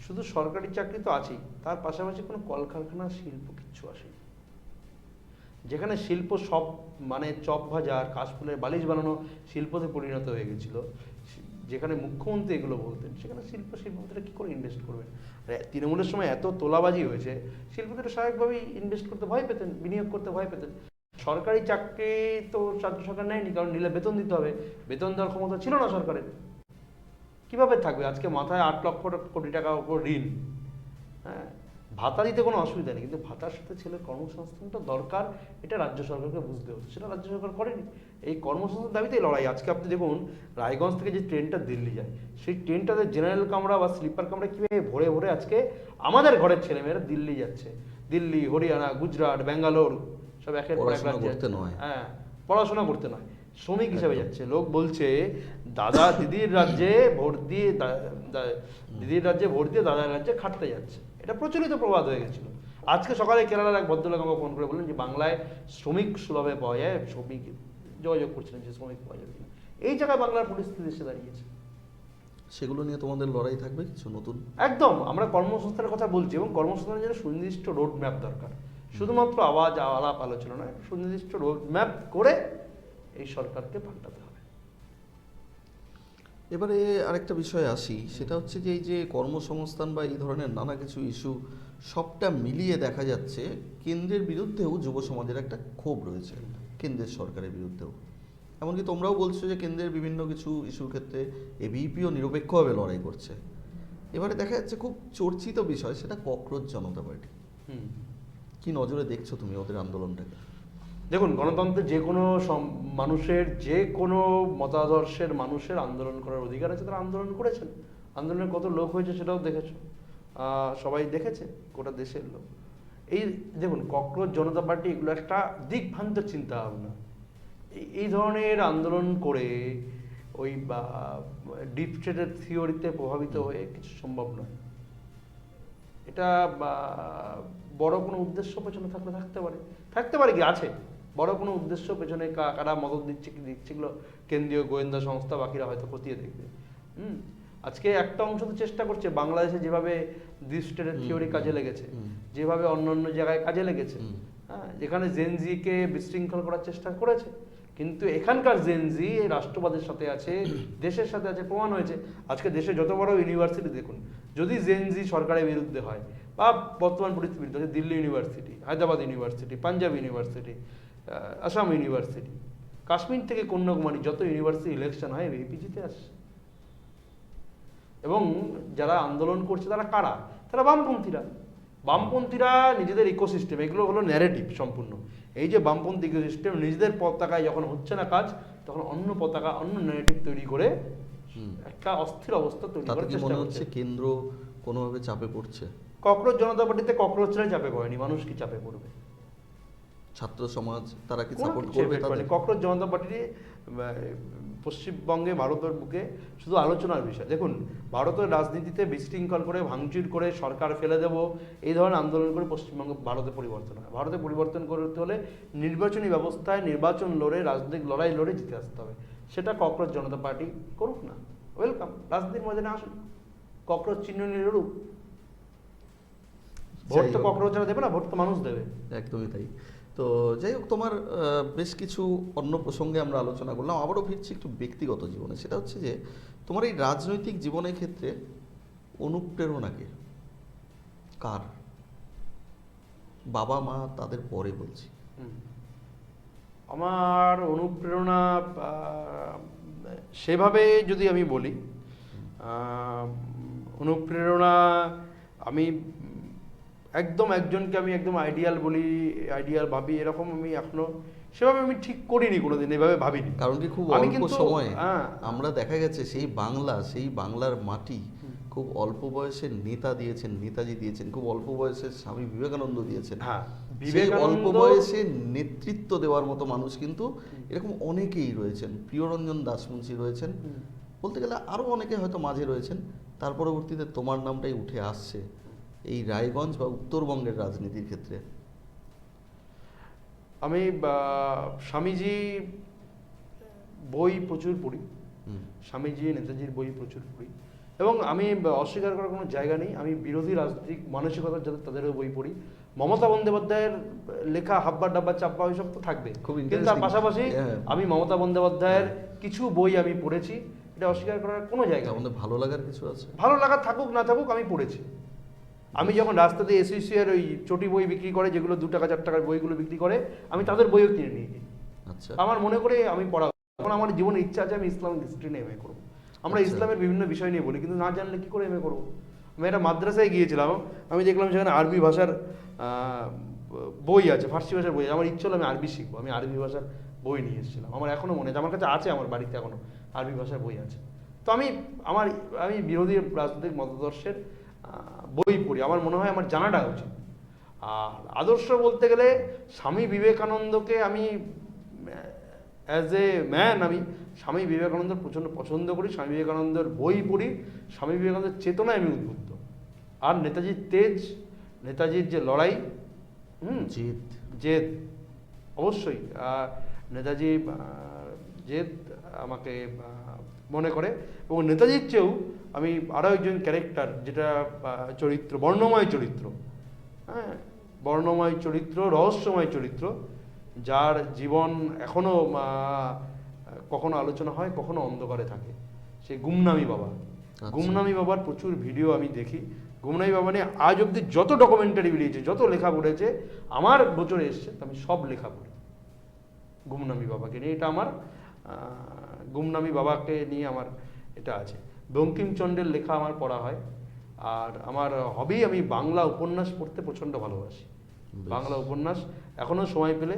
শুধু সরকারি চাকরি তো আছেই, তার পাশাপাশি কোনো কলকারখানা, শিল্প কিচ্ছু আসেনি। যেখানে শিল্প সব মানে চপ ভাজা আর কাশফুলের বালিশ বানানো শিল্পতে পরিণত হয়ে গেছিল, যেখানে মুখ্যমন্ত্রী এগুলো বলতেন, সেখানে শিল্পপতিরা কী করে ইনভেস্ট করবেন? তৃণমূলের সময় এত তোলাবাজি হয়েছে, শিল্পপতিরা স্বাভাবিকভাবেই ইনভেস্ট করতে ভয় পেতেন, বিনিয়োগ করতে ভয় পেতেন। সরকারি চাকরি তো রাজ্য সরকার নেয়নি, কারণ নিলে বেতন দিতে হবে, বেতন দেওয়ার ক্ষমতা ছিল না সরকারের। কিভাবে থাকবে? আজকে মাথায় 8 লক্ষ কোটি টাকা উপর ঋণ। হ্যাঁ, ভাতা দিতে কোনো অসুবিধা নেই, কিন্তু ভাতার সাথে ছেলের কর্মসংস্থানটা দরকার, এটা রাজ্য সরকারকে বুঝতে হতো, সেটা রাজ্য সরকার করেনি। এই কর্মসংস্থান দাবিতেই লড়াই। আজকে আপনি দেখুন, রায়গঞ্জ থেকে যে ট্রেনটা দিল্লি যায়, সেই ট্রেনটাতে জেনারেল কামরা বা স্লিপার কামরা কীভাবে ভরে ভরে আজকে আমাদের ঘরের ছেলেমেয়েরা দিল্লি যাচ্ছে। দিল্লি, হরিয়ানা, গুজরাট, ব্যাঙ্গালোর, সব একের পর এক রাজ্যে। হ্যাঁ, পড়াশোনা করতে নয়, শ্রমিক হিসাবে যাচ্ছে। লোক বলছে দাদা দিদির রাজ্যে ভোট দিয়ে দিদির রাজ্যে ভোট দিয়ে দাদার রাজ্যে খাটতে যাচ্ছে। এটা প্রচলিত প্রবাদ হয়ে গেছিল। আজকে সকালে কেরালার এক ভদ্রলোক আমাকে ফোন করে বললেন যে বাংলায় শ্রমিক সুলভে পাওয়া যায়, শ্রমিক যোগাযোগ করছিলেন যে শ্রমিক পাওয়া যাবে কিনা। এই জায়গায় বাংলার পরিস্থিতি এসে দাঁড়িয়েছে। সেগুলো নিয়ে তোমাদের লড়াই থাকবে কিছু নতুন? একদম, আমরা কর্মসংস্থানের কথা বলছি, এবং কর্মসংস্থানের জন্য সুনির্দিষ্ট রোড ম্যাপ দরকার। শুধুমাত্র আওয়াজ আলাপ আলোচনা নয়, সুনির্দিষ্ট রোড ম্যাপ করে এই সরকারকে পাল্টাতে হবে। এবারে আরেকটা বিষয়ে আসি, সেটা হচ্ছে যে এই যে কর্মসংস্থান বা এই ধরনের নানা কিছু ইস্যু সবটা মিলিয়ে দেখা যাচ্ছে কেন্দ্রের বিরুদ্ধেও যুব সমাজের একটা ক্ষোভ রয়েছে, কেন্দ্রের সরকারের বিরুদ্ধেও। এমনকি তোমরাও বলছো যে কেন্দ্রের বিভিন্ন কিছু ইস্যুর ক্ষেত্রে এবিপিও নিরপেক্ষভাবে লড়াই করছে। এবারে দেখা যাচ্ছে খুব চর্চিত বিষয়, সেটা ককরোচ জনতা পার্টি। কি নজরে দেখছো তুমি ওদের আন্দোলনটাকে? দেখুন, গণতন্ত্রে যে কোনো মানুষের, যে কোনো মতাদর্শের মানুষের আন্দোলন করার অধিকার আছে, তারা আন্দোলন করেছেন। আন্দোলনের কত লোক হয়েছে সেটাও দেখেছো, সবাই দেখেছে, গোটা দেশের লোক। এই দেখুন, ককরোচ জনতা পার্টি এগুলো একটা দিকভ্রান্ত চিন্তা ভাবনা। এই ধরনের আন্দোলন করে ওই ডিপ স্টেটের থিওরিতে প্রভাবিত হয়ে কিছু সম্ভব নয়। এটা বড় কোনো উদ্দেশ্য পেছনে থাকতে পারে কি আছে, বড় কোনো উদ্দেশ্য পেছনে কারা মদত দিচ্ছে কি দিচ্ছে, এগুলো কেন্দ্রীয় গোয়েন্দা সংস্থা বাকিরা হয়তো খতিয়ে দেখবে। আজকে একটা অংশ তো চেষ্টা করছে, বাংলাদেশে যেভাবে ডিপ স্টেটের থিওরি কাজে লেগেছে, যেভাবে অন্য জায়গায় কাজে লেগেছে, হ্যাঁ, যেখানে জেনজিকে বিশৃঙ্খল করার চেষ্টা করেছে, কিন্তু এখানকার জেনজি রাষ্ট্রবাদের সাথে আছে, দেশের সাথে আছে, প্রমাণ হয়েছে। আজকে দেশে যত বড় ইউনিভার্সিটি দেখুন, যদি জেনজি সরকারের বিরুদ্ধে হয় বা বর্তমান পরিস্থিতির বিরুদ্ধে, Delhi university, Hyderabad university, Punjab university, Assam university, Kashmir থেকে কন্যাকুমারী, যত ইউনিভার্সিটি ইলেকশন হয় এপিজিতে আসে। এবং যারা আন্দোলন করছে তারা কারা? তারা বামপন্থীরা নিজেদের ইকোসিস্টেম, এগুলো হলো ন্যারেটিভ সম্পূর্ণ। এই যে বামপন্থী ইকোসিস্টেম নিজেদের পতাকায় যখন হচ্ছে না কাজ, তখন অন্য পতাকা, অন্য ন্যারেটিভ তৈরি করে একটা অস্থির অবস্থা তৈরি করার চেষ্টা করছে। কেন্দ্র কোনোভাবে চাপে পড়ছে? ককরোচ জনতা পার্টিতে ককরোচরাই চাপে পড়েনি, মানুষ কি চাপে পড়বে? ছাত্র সমাজ তারা কি সাপোর্ট করবে? ককরোচ জনতা পার্টি পশ্চিমবঙ্গে, ভারতের বুকে শুধু আলোচনার বিষয়। দেখুন, ভারতের রাজনীতিতে বিশৃঙ্খল করে, ভাঙচুর করে, সরকার ফেলে দেব, এই ধরনের আন্দোলন করে পশ্চিমবঙ্গে ভারতে পরিবর্তন হয়। ভারতে পরিবর্তন করতে হলে নির্বাচনী ব্যবস্থায় নির্বাচন লড়ে, রাজনৈতিক লড়াই লড়ে জিতে আসতে হবে। সেটা ককরোচ জনতা পার্টি করুক না, ওয়েলকাম, রাজনীতির ময়দানে আসুন, ককরোচ চিহ্ন নিয়ে লড়ুক। ভোট তো ককরোচরা দেবে না, ভোট তো মানুষ দেবে। একদমই তাই। তো যাই হোক, তোমার বেশ কিছু অন্য প্রসঙ্গে আমরা আলোচনা করলাম, আবারও ফিরছি একটু ব্যক্তিগত জীবনে। সেটা হচ্ছে যে তোমার এই রাজনৈতিক জীবনের ক্ষেত্রে অনুপ্রেরণাকে কার? বাবা মা তাদের পরে বলছি। আমার অনুপ্রেরণা সেভাবে যদি আমি বলি, অনুপ্রেরণা আমি একদম একজনকে আমি একদম আইডিয়াল বলি, আইডিয়াল ভাবি, এরকম আমি এখনো সেভাবে আমি ঠিক করিনি কোনোদিন, এভাবে ভাবিনি। কারণ কি খুব অল্প সময়ে আমরা দেখা গেছে সেই বাংলার মাটি খুব অল্প বয়সের নেতা দিয়েছেন, নেতাজি দিয়েছেন, খুব অল্প বয়সের স্বামী বিবেকানন্দ দিয়েছেন। হ্যাঁ, সেই অল্প বিবেকানন্দ বয়সে নেতৃত্ব দেওয়ার মতো মানুষ কিন্তু এরকম অনেকেই রয়েছেন। প্রিয়রঞ্জন দাসমুন্সী রয়েছেন, বলতে গেলে আরও অনেকে হয়তো মাঝে রয়েছেন। তার পরবর্তীতে তোমার নামটাই উঠে আসছে এই রায়গঞ্জ বা উত্তরবঙ্গের রাজনীতির ক্ষেত্রে। আমি স্বামীজি বই প্রচুর পড়ি, স্বামীজি নেতাজির বই প্রচুর পড়ি, এবং আমি অস্বীকার করার কোনো জায়গা নেই, আমি বিরোধী রাজনৈতিক মানসিকতার যাদের তাদেরও বই পড়ি। মমতা বন্দ্যোপাধ্যায়ের লেখা হাব্বা ডাব্বা চাপ্পা ওইসব তো থাকবে, খুব কিন্তু তার interesting। পাশাপাশি হ্যাঁ। আমি মমতা বন্দ্যোপাধ্যায়ের কিছু বই আমি পড়েছি, এটা অস্বীকার করার কোনো জায়গা তার নেই। মধ্যে ভালো লাগার কিছু আছে? ভালো লাগা থাকুক না থাকুক, আমি পড়েছি। আমি যখন রাস্তাতে এসইসি এর ওই চটি বই বিক্রি করে, যেগুলো 2 টাকা 4 টাকার বইগুলো বিক্রি করে, আমি তাদের বইও কিনে নিয়েছি। আচ্ছা, আমার মনে করে আমি পড়া, এখন আমার জীবনের ইচ্ছা আছে আমি ইসলামিক হিস্ট্রি নিয়ে এমএ করবো। আমরা আচ্ছা। ইসলামের বিভিন্ন বিষয় নিয়ে বলি, কিন্তু না জানলে কি করে এমএ করবো? আমি একটা মাদ্রাসায় গিয়েছিলাম, আমি দেখলাম সেখানে আরবি ভাষার বই আছে, ফার্সি ভাষার বই আছে। আমার ইচ্ছে হলো আমি আরবি শিখবো, আমি আরবি ভাষার বই নিয়ে এসেছিলাম। আমার এখনো মনে আছে, আমার কাছে আছে, আমার বাড়িতে এখনো আরবি ভাষার বই আছে। তো আমি বিরোধী রাজনৈতিক মতাদর্শের বই পড়ি, আমার মনে হয় আমার জানাটা উচিত। আর আদর্শ বলতে গেলে স্বামী বিবেকানন্দকে আমি অ্যাজ এ ম্যান, আমি স্বামী বিবেকানন্দ প্রচণ্ড পছন্দ করি, স্বামী বিবেকানন্দের বই পড়ি, স্বামী বিবেকানন্দের চেতনায় আমি উদ্বুদ্ধ। আর নেতাজির তেজ, নেতাজির যে লড়াই, জিত, জেদ, অবশ্যই নেতাজি জেদ আমাকে মনে করে। এবং নেতাজির চেয়েও আমি আরও একজন ক্যারেক্টার, যেটা চরিত্র, বর্ণময় চরিত্র, হ্যাঁ, বর্ণময় চরিত্র, রহস্যময় চরিত্র, যার জীবন এখনো কখনো আলোচনা হয়, কখনো অন্ধকারে থাকে, সে গুমনামি বাবা। গুমনামি বাবার প্রচুর ভিডিও আমি দেখি। গুমনামি বাবা নিয়ে আজ অব্দি যত ডকুমেন্টারি বেরিয়েছে, যত লেখা পড়েছে, আমার বছরে এসছে, আমি সব লেখা পড়ি গুমনামি বাবাকে নিয়ে। এটা আমার গুমনামি বাবাকে নিয়ে আমার এটা আছে। বঙ্কিমচন্দ্রের লেখা আমার পড়া হয়। আর আমার হবি, আমি বাংলা উপন্যাস পড়তে প্রচণ্ড ভালোবাসি। বাংলা উপন্যাস এখনও সময় পেলে,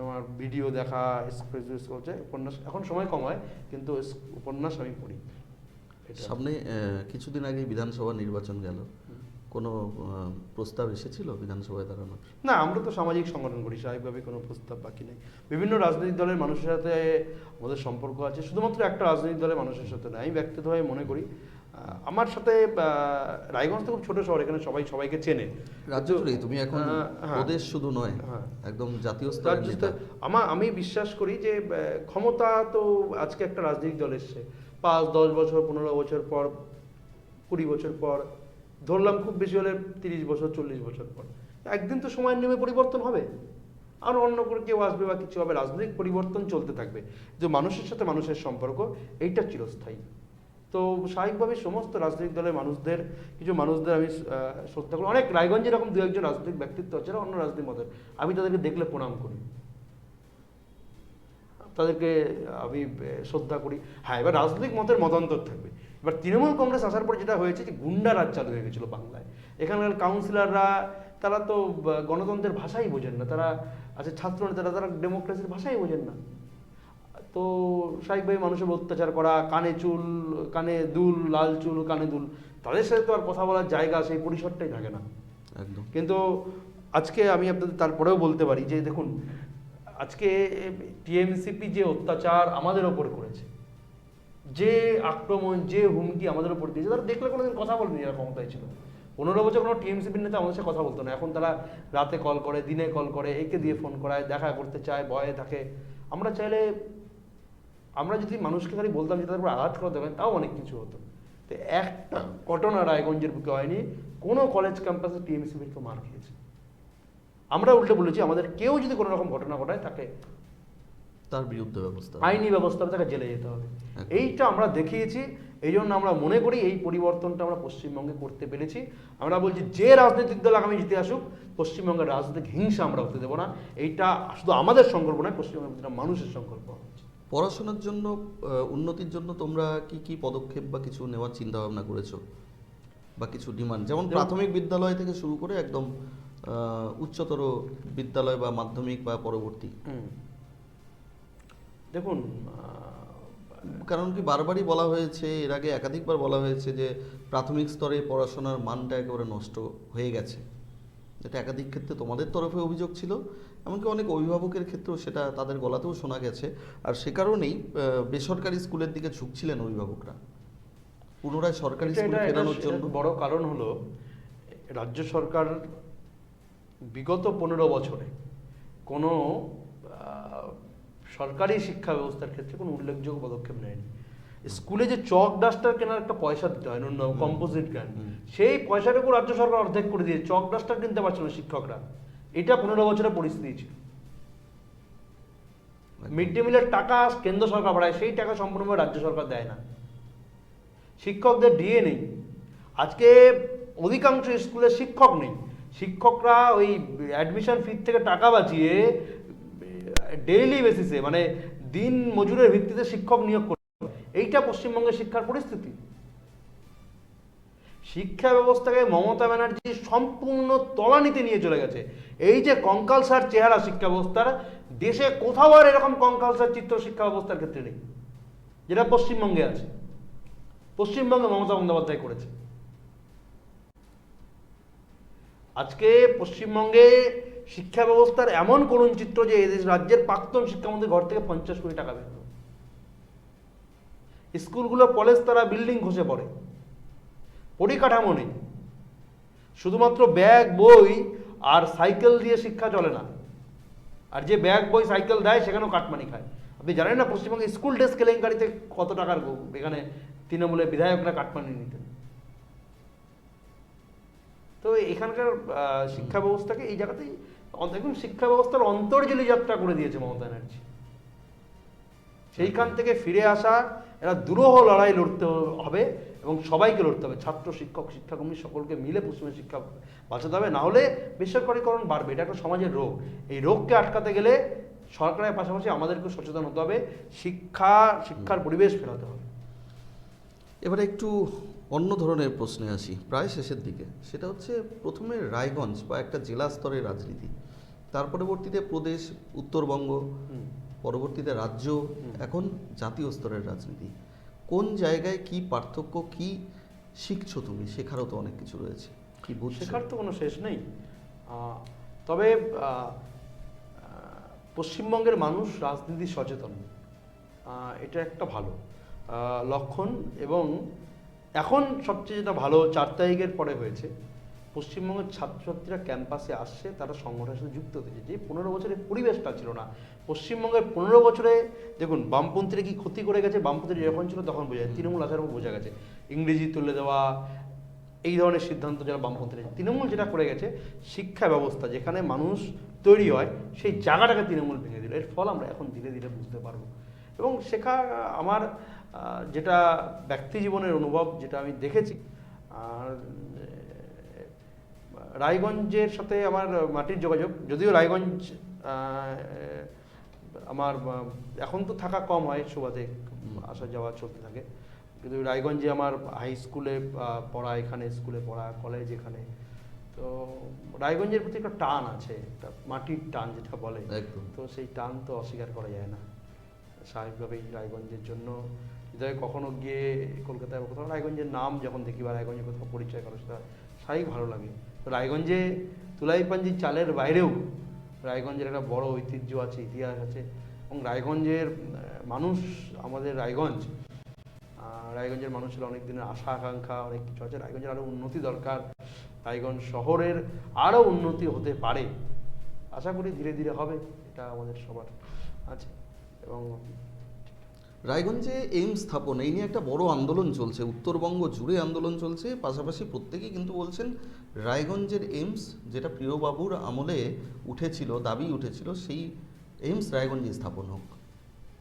আমার ভিডিও দেখা, এক্সপ্রেস করছে, উপন্যাস এখন সময় কম হয়, কিন্তু উপন্যাস আমি পড়ি। সামনে কিছুদিন আগে বিধানসভা নির্বাচন গেল, কোনো প্রস্তাব এসেছিল বিধানসভায় দাঁড়ানোর? না, আমরা তো সামাজিক সংগঠন করি, স্বাভাবিকভাবে কোনো প্রস্তাব বাকি নেই। বিভিন্ন রাজনৈতিক দলের মানুষের সাথে আমাদের সম্পর্ক আছে, শুধুমাত্র একটা রাজনৈতিক দলের মানুষের সাথে না। আমি ব্যক্তিগতভাবে মনে করি আমার সাথে, রায়গঞ্জ তো খুব ছোট শহর, এখানে সবাই সবাইকে চেনে। রাজ্য জুড়ে তুমি এখন প্রদেশ শুধু নয়, একদম জাতীয় স্তরের নেতা। আমি বিশ্বাস করি যে ক্ষমতা তো আজকে একটা রাজনৈতিক দল এসছে, 5-10 বছর, 15 বছর পর, 20 বছর পর, ধরলাম খুব বেশি হলে 30 বছর, 40 বছর পর, একদিন তো সময়ের নেমে পরিবর্তন হবে, আর অন্য করে কেউ আসবে বা কিছু হবে। রাজনৈতিক পরিবর্তন চলতে থাকবে, যে মানুষের সাথে মানুষের সম্পর্ক, এইটা চিরস্থায়ী। তো স্বাভাবিকভাবে সমস্ত রাজনৈতিক দলের মানুষদের, কিছু মানুষদের আমি শ্রদ্ধা করি। অনেক রায়গঞ্জে এরকম 2-1 রাজনৈতিক ব্যক্তিত্ব আছে, অন্য রাজনৈতিক মতের, আমি তাদেরকে দেখলে প্রণাম করি, তাদেরকে আমি শ্রদ্ধা করি। হ্যাঁ, এবার রাজনৈতিক মতের মতান্তর থাকবে। এবার তৃণমূল কংগ্রেস আসার পর যেটা হয়েছে, যে গুন্ডা রাজ চালু হয়ে গেছিলো বাংলায়। এখানকার কাউন্সিলররা, তারা তো গণতন্ত্রের ভাষাই বোঝেন না, তারা আছে ছাত্র নেতারা, তারা ডেমোক্রেসির ভাষাই বোঝেন না। তো স্বাভাবিকভাবে মানুষের অত্যাচার করা, কানে চুল, কানে দুল, লাল চুল কানে দুল, তাদের সাথে তো আর কথা বলার জায়গা, সেই পরিসরটাই থাকে না একদম। কিন্তু আজকে আমি আপনাদের তারপরেও বলতে পারি যে দেখুন, আজকে টিএমসিপি যে অত্যাচার আমাদের ওপর করেছে, যে আক্রমণ, যে হুমকি আমাদের ওপর দিয়েছে, তারা দেখলে কোনোদিন কথা বলেনি যারা ক্ষমতায় ছিল। 15 বছর কোনো টিএমসিপির নেতা আমাদের সাথে কথা বলতো না। এখন তারা রাতে কল করে, দিনে কল করে, একে দিয়ে ফোন করায়, দেখা করতে চায়, ভয়ে থাকে। আমরা চাইলে, আমরা যদি মানুষকে খালি বলতাম যে তাদের উপর আঘাত করা দেবেন, তাও অনেক কিছু হতো। তো একটা ঘটনা রায়গঞ্জের বুকে হয়নি, কোনো কলেজ ক্যাম্পাসে টিএমসিপির কেউ মার খেয়েছে। আমরা উল্টে বলেছি, আমাদের কেউ যদি কোনো রকম ঘটনা ঘটায়, তাকে তার বিরুদ্ধে ব্যবস্থা, আইনি ব্যবস্থা, তাকে জেলে যেতে হবে। এইটা আমরা দেখিয়েছি। এই জন্য আমরা মনে করি এই পরিবর্তনটা আমরা পশ্চিমবঙ্গে করতে পেরেছি। আমরা বলছি, যে রাজনৈতিক দল আগামী জিতে আসুক, পশ্চিমবঙ্গের রাজনৈতিক হিংসা আমরা হতে দেবো না। এইটা শুধু আমাদের সংকল্প নয়, পশ্চিমবঙ্গের মানুষের সংকল্প হচ্ছে। পড়াশোনার জন্য, উন্নতির জন্য তোমরা কি কি পদক্ষেপ বা কিছু নেওয়ার চিন্তা ভাবনা করেছো, বা কিছু ডিমান্ড, যেমন প্রাথমিক বিদ্যালয় থেকে শুরু করে একদম উচ্চতর বিদ্যালয় বা মাধ্যমিক বা পরবর্তী? দেখুন, কারণ কি বারবারই বলা হয়েছে, এর আগে একাধিকবার বলা হয়েছে যে প্রাথমিক স্তরে পড়াশোনার মানটা একেবারে নষ্ট হয়ে গেছে, এটা একাধিক ক্ষেত্রে তোমাদের তরফে অভিযোগ ছিল, এমনকি অনেক অভিভাবকের ক্ষেত্রেও সেটা তাদের গলাতেও শোনা গেছে। আর সে কারণেই বেসরকারি স্কুলের দিকে ঝুঁকছিলেন অভিভাবকরা, পুনরায় সরকারি স্কুলে ফেরানোর জন্য। বড় কারণ হলো রাজ্য সরকার বিগত 15 বছরে কোনো সরকারি শিক্ষা ব্যবস্থার ক্ষেত্রে কোনো উল্লেখযোগ্য পদক্ষেপ নেয়নি। স্কুলে যে চক ডাস্টার কেনার একটা পয়সা দিতে হয়, ন্যূনতম কম্পোজিট গ্রান্ট, সেই পয়সাটুকু রাজ্য সরকার অর্ধেক করে দিয়ে চক ডাস্টার কিনতে পারছে না শিক্ষকরা। এটা 15 বছরের পরিস্থিতি ছিল। মিড ডে মিলের টাকা কেন্দ্র সরকার বাড়ায়, সেই টাকা সম্পূর্ণভাবে রাজ্য সরকার দেয় না। শিক্ষকদের ডিএ নেই, আজকে অধিকাংশ স্কুলে শিক্ষক নেই। শিক্ষকরা ওই অ্যাডমিশন ফি থেকে টাকা বাঁচিয়ে ডেইলি বেসিসে, মানে দিন মজুরের ভিত্তিতে শিক্ষক নিয়োগ করে। এইটা পশ্চিমবঙ্গের শিক্ষার পরিস্থিতি। শিক্ষা ব্যবস্থাকে মমতা ব্যানার্জি সম্পূর্ণ তলানিতে নিয়ে চলে গেছে। এই যে কঙ্কালসার চেহারা শিক্ষা ব্যবস্থার, দেশে কোথাও আর এরকম কঙ্কালসার চিত্র শিক্ষা ব্যবস্থার ক্ষেত্রে নেই, যেটা পশ্চিমবঙ্গে আছে। পশ্চিমবঙ্গে মমতা বন্দ্যোপাধ্যায় করেছে। আজকে পশ্চিমবঙ্গে শিক্ষা ব্যবস্থার এমন করুণ চিত্র যে এই রাজ্যের প্রাক্তন শিক্ষামন্ত্রী ঘর থেকে 50 কোটি টাকা বের হলো। স্কুলগুলো পলেস্তারা বিল্ডিং খসে পড়ে, পরিকাঠামো নেই, শুধুমাত্র ব্যাগ বই আর সাইকেল দিয়ে শিক্ষা চলে না। আর যে ব্যাগ বই সাইকেল দেয় সেখানেও কাটমানি খায়। আপনি জানেন না পশ্চিমবঙ্গে স্কুল ড্রেস কেলেঙ্কারিতে কত টাকার এখানে তৃণমূলের বিধায়করা কাটমানি নিতেন। তো এখানকার শিক্ষা ব্যবস্থাকে এই জায়গাতেই একদম শিক্ষা ব্যবস্থার অন্তর্জলি যাত্রা করে দিয়েছে মমতা ব্যানার্জি। সেইখান থেকে ফিরে আসা এরা দুরূহ লড়াই লড়তে হবে এবং সবাইকে লড়তে হবে। ছাত্র, শিক্ষক, শিক্ষাকর্মী সকলকে মিলে পশ্চিমবঙ্গের শিক্ষা বাঁচাতে হবে, না হলে বেসরকারীকরণ বাড়বে। এটা একটা সমাজের রোগ। এই রোগকে আটকাতে গেলে সরকারের পাশাপাশি আমাদেরকে সচেতন হতে হবে, শিক্ষার পরিবেশ ফেরাতে হবে। এবারে একটু অন্য ধরনের প্রশ্নে আসি, প্রায় শেষের দিকে। সেটা হচ্ছে প্রথমে রায়গঞ্জ বা একটা জেলা স্তরের রাজনীতি, তার পরবর্তীতে প্রদেশ, উত্তরবঙ্গ, পরবর্তীতে রাজ্য, এখন জাতীয় স্তরের রাজনীতি। কোন জায়গায় কি পার্থক্য, কি শিখছো তুমি? শেখারও তো অনেক কিছু রয়েছে, কি বুঝছো? শেখার তো কোনো শেষ নেই। তবে পশ্চিমবঙ্গের মানুষ রাজনীতি সচেতন, এটা একটা ভালো লক্ষণ। এবং এখন সবচেয়ে যেটা ভালো 4 তারিখের পরে হয়েছে, পশ্চিমবঙ্গের ছাত্রছাত্রীরা ক্যাম্পাসে আসছে, তারা সংগঠনের সাথে যুক্ত হতেছে। যে 15 বছরের পরিবেশটা ছিল না পশ্চিমবঙ্গের। 15 বছরে দেখুন বামপন্থীরা কি ক্ষতি করে গেছে, বামপন্থী যখন ছিল তখন বোঝা যায়। তৃণমূল আসার পর বোঝা গেছে ইংরেজি তুলে দেওয়া, এই ধরনের সিদ্ধান্ত যারা বামপন্থীরা। তৃণমূল যেটা করে গেছে, শিক্ষা ব্যবস্থা যেখানে মানুষ তৈরি হয় সেই জায়গাটাকে তৃণমূল ভেঙে দিল। এর ফল আমরা এখন ধীরে ধীরে বুঝতে পারবো। এবং শেখা আমার যেটা ব্যক্তি জীবনের অনুভব, যেটা আমি দেখেছি, আর রায়গঞ্জের সাথে আমার মাটির যোগাযোগ, যদিও রায়গঞ্জ আমার এখন তো থাকা কম হয়, সুবাদে আসা যাওয়া চলতে থাকে, কিন্তু রায়গঞ্জে আমার হাই স্কুলে পড়া, এখানে স্কুলে পড়া, কলেজ এখানে। তো রায়গঞ্জের প্রতি একটা টান আছে, একটা মাটির টান যেটা বলে। তো সেই টান তো অস্বীকার করা যায় না। স্বাভাবিকভাবেই রায়গঞ্জের জন্য হৃদয়ে কখনো গিয়ে কলকাতায় কোথাও রায়গঞ্জের নাম যখন দেখি বা রায়গঞ্জের কোথাও পরিচয় করা, সেটা স্বাভাবিক ভালো লাগে। তো রায়গঞ্জে তুলাইপাঞ্জি চালের বাইরেও রায়গঞ্জের একটা বড় ঐতিহ্য আছে, ইতিহাস আছে। এবং রায়গঞ্জের মানুষ, আমাদের রায়গঞ্জের মানুষের অনেক দিনের আশা আকাঙ্ক্ষা, অনেক কিছু আছে। রায়গঞ্জের আরও উন্নতি দরকার, রায়গঞ্জ শহরের আরও উন্নতি হতে পারে। আশা করি ধীরে ধীরে হবে, এটা আমাদের সবার আছে। এবং রায়গঞ্জে এইমস স্থাপন, এই নিয়ে একটা বড় আন্দোলন চলছে, উত্তরবঙ্গ জুড়ে আন্দোলন চলছে। পাশাপাশি প্রত্যেকেই কিন্তু বলছেন রায়গঞ্জের এইমস, যেটা প্রিয়বাবুর আমলে উঠেছিল, দাবি উঠেছিল, সেই এইমস রায়গঞ্জে স্থাপন হোক।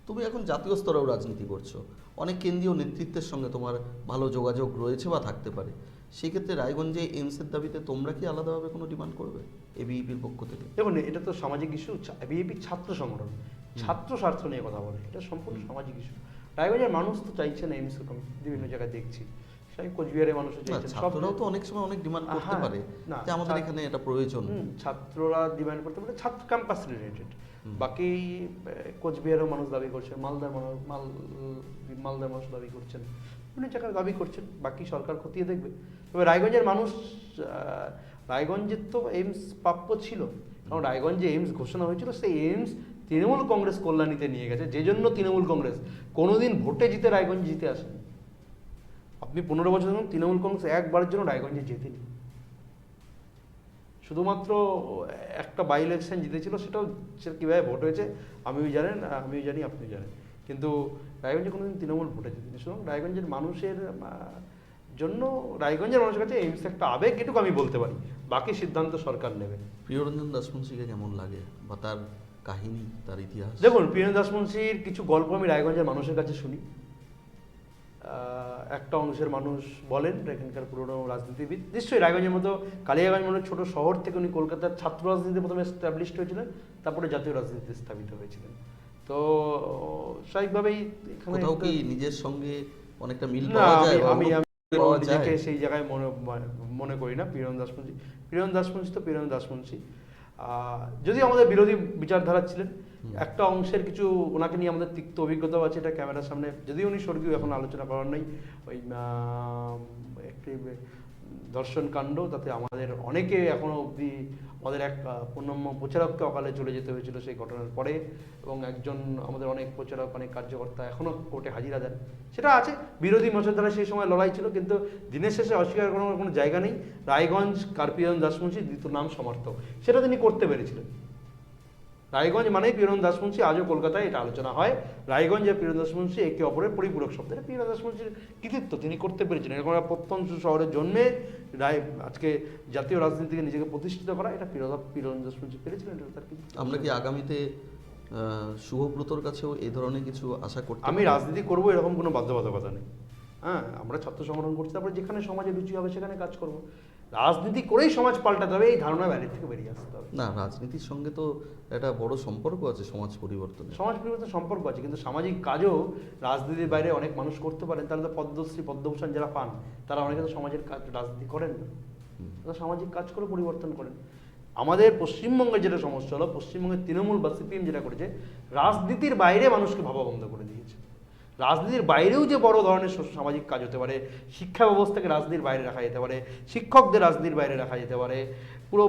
তুমি এখন জাতীয় স্তরেও রাজনীতি করছো, অনেক কেন্দ্রীয় নেতৃত্বের সঙ্গে তোমার ভালো যোগাযোগ রয়েছে বা থাকতে পারে। সেই ক্ষেত্রে রায়গঞ্জে এইমসের দাবিতে তোমরা কি আলাদাভাবে কোনো ডিমান্ড করবে এবিইপির পক্ষ থেকে? দেখুন, এটা তো সামাজিক ইস্যু। এবিইপি ছাত্র সংগঠন, ছাত্র স্বার্থ নিয়ে কথা বলে, এটা সম্পূর্ণ সামাজিক ইস্যু। রায়গঞ্জের মানুষ তো চাইছে না এইমস, বিভিন্ন জায়গায় দেখছি, সেই কোচবিহারের মানুষও চাইছে। ছাত্ররাও তো অনেক সময় অনেক ডিমান্ড করতে পারে যে আমাদের এখানে এটা প্রয়োজন। ছাত্ররা ডিমান্ড করতে পারে, ছাত্র ক্যাম্পাস রিলেটেড। বাকি কোচবিহারের মানুষ দাবি করছে, মালদার মানুষ দাবি করছেন, বিভিন্ন জায়গায় দাবি করছেন। বাকি সরকার খতিয়ে দেখবে। তবে রায়গঞ্জের মানুষ রায়গঞ্জের তো এইমস প্রাপ্য ছিল, কারণ রায়গঞ্জে এইমস ঘোষণা হয়েছিল, সেই এইমস তৃণমূল কংগ্রেস কল্যাণীতে নিয়ে গেছে, যে জন্য তৃণমূল কংগ্রেস কোনোদিন ভোটে জিতে রায়গঞ্জ জিতে আসেনি। আপনি 15 বছর ধরুন তৃণমূল কংগ্রেস একবারের জন্য রায়গঞ্জে জেতেনি, শুধুমাত্র একটা বাই ইলেকশন জিতেছিল, সেটাও সে কীভাবে ভোট হয়েছে আমিও জানি আপনিও জানেন, কিন্তু রায়গঞ্জে কোনোদিন তৃণমূল ভোটে জিতেনি। সুতরাং রায়গঞ্জের মানুষের জন্য, রায়গঞ্জের মানুষের কাছে এইমস একটা আবেগ, এটুকু আমি বলতে পারি, বাকি সিদ্ধান্ত সরকার নেবে। প্রিয়রঞ্জন দাসমুন্সিকে কেমন লাগে, বা তার কাহিনী, তার ইতিহাস? দেখুন, প্রিয়রঞ্জন দাসমুন্সির কিছু গল্প আমি রায়গঞ্জের মানুষের কাছে শুনি। একটা অংশের মানুষ বলেন, এখানকার পুরনো রাজনীতিবিদ, নিশ্চয়ই রায়গঞ্জের মতো কালিয়াগঞ্জ মনে ছোট শহর থেকে উনি কলকাতার ছাত্র রাজনীতিতে প্রথমে এস্টাবলিশড হয়েছিলেন, তারপরে জাতীয় রাজনীতিতে স্থাপিত হয়েছিলেন। তো স্বাভাবিকভাবেই কোথাও কি নিজের সঙ্গে অনেকটা মিল না, পাওয়া যায়? আমি পাওয়া নিজেকে যায়? সেই জায়গায় মনে করি না। প্রিয়রঞ্জন দাসমুন্সি তো প্রিয়রঞ্জন দাসমুন্সি, যদিও আমাদের বিরোধী বিচারধারা ছিলেন, একটা অংশের কিছু ওনাকে নিয়ে আমাদের তিক্ত অভিজ্ঞতাও আছে, এটা ক্যামেরার সামনে, যদিও উনি স্বর্গীয়, এখন আলোচনা করার নেই। ওই একটি ধর্ষণ কাণ্ড, তাতে আমাদের অনেকে এখনো অবধি, আমাদের এক পূর্ণম্য প্রচারককে অকালে চলে যেতে হয়েছিল সেই ঘটনার পরে, এবং একজন আমাদের অনেক প্রচারক, অনেক কার্যকর্তা এখনও কোর্টে হাজিরা দেন, সেটা আছে। বিরোধী মশার সেই সময় লড়াই ছিল, কিন্তু দিনের শেষে অস্বীকার করার কোনো জায়গা নেই। রায়গঞ্জ প্রিয়রঞ্জন দাসমুন্সি দ্বিতীয় নাম সমর্থক, সেটা তিনি করতে পেরেছিলেন। রায়গঞ্জ মানেই প্রিয়রঞ্জন দাসমুন্সি, আজও কলকাতায় এটা আলোচনা হয়, রায়গঞ্জ আর প্রিয়রঞ্জন দাসমুন্সি একে অপরের পরিপূরক শব্দ। প্রিয়রঞ্জন দাসমুন্সির কৃতিত্ব, তিনি করতে পেরেছিলেন, এরকম একটা প্রত্যন্ত শহরে জন্মে আজকে জাতীয় রাজনীতি থেকে নিজেকে প্রতিষ্ঠিত করা, এটা প্রিয়রঞ্জন দাসমুন্সি পেরেছিলেন, এটা তার কৃতিত্ব। আমরা কি আগামীতে শুভব্রতর কাছেও এই ধরনের কিছু আশা করতে আমি রাজনীতি করবো এরকম কোনো বাধ্যবাধকতা নেই। হ্যাঁ, আমরা ছাত্র সংগঠন করছি, তারপরে যেখানে সমাজে রুচি হবে সেখানে কাজ করব। রাজনীতি করেই সমাজ পাল্টাতে হবে, এই ধারণা বাইরে থেকে বেরিয়ে আসতে হবে। না, রাজনীতির সঙ্গে তো একটা বড় সম্পর্ক আছে সমাজ পরিবর্তনে। সমাজ পরিবর্তন সম্পর্ক আছে, কিন্তু সামাজিক কাজও রাজনীতির বাইরে অনেক মানুষ করতে পারেন। তাহলে তো পদ্মশ্রী পদ্মভূষণ যারা পান, তারা অনেকে তো সমাজের কাজ, রাজনীতি করেন না, তারা সামাজিক কাজ করে পরিবর্তন করেন। আমাদের পশ্চিমবঙ্গের যেটা সমস্যা হলো, পশ্চিমবঙ্গের তৃণমূল বা সিপিএম যেটা করেছে, রাজনীতির বাইরে মানুষকে ভাবা বন্ধ করে দিয়েছে। রাজনীতির বাইরেও যে বড় ধরনের সামাজিক কাজ হতে পারে, শিক্ষা ব্যবস্থাকে রাজনীতির বাইরে রাখা যেতে পারে, শিক্ষকদের রাজনীতির বাইরে রাখা যেতে পারে, পুরো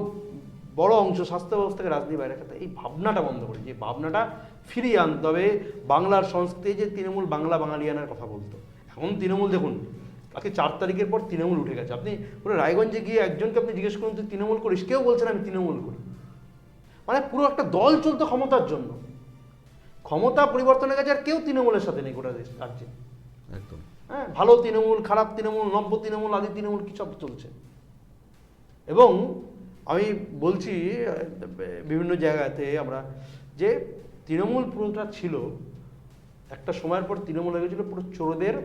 বড় অংশ স্বাস্থ্য ব্যবস্থাকে রাজনীতির বাইরে রাখা, এই ভাবনাটা বন্ধ করে, যে ভাবনাটা ফিরিয়ে আনতে হবে। বাংলার সংস্কৃতি, যে তৃণমূল বাংলা বাঙালিয়ানার কথা বলতো, এখন তৃণমূল দেখুন, আজকে 4 তারিখের পর তৃণমূল উঠে গেছে। আপনি পুরো রায়গঞ্জে গিয়ে একজনকে আপনি জিজ্ঞেস করুন তুই তৃণমূল করিস, কেউ বলছেন আমি তৃণমূল করি। মানে পুরো একটা দল চলতো ক্ষমতার জন্য, ক্ষমতা পরিবর্তনের কাছে আর কেউ তৃণমূলের সাথে নেই গোটা দেশ রাজ্যে। একদম। হ্যাঁ, ভালো তৃণমূল, খারাপ তৃণমূল, নব্য তৃণমূল, আদি তৃণমূল, কী সব চলছে। এবং আমি বলছি বিভিন্ন জায়গাতে আমরা, যে তৃণমূল পুরোটা ছিল একটা সময়ের পর তৃণমূল হয়ে গেছিলো পুরো চোরদের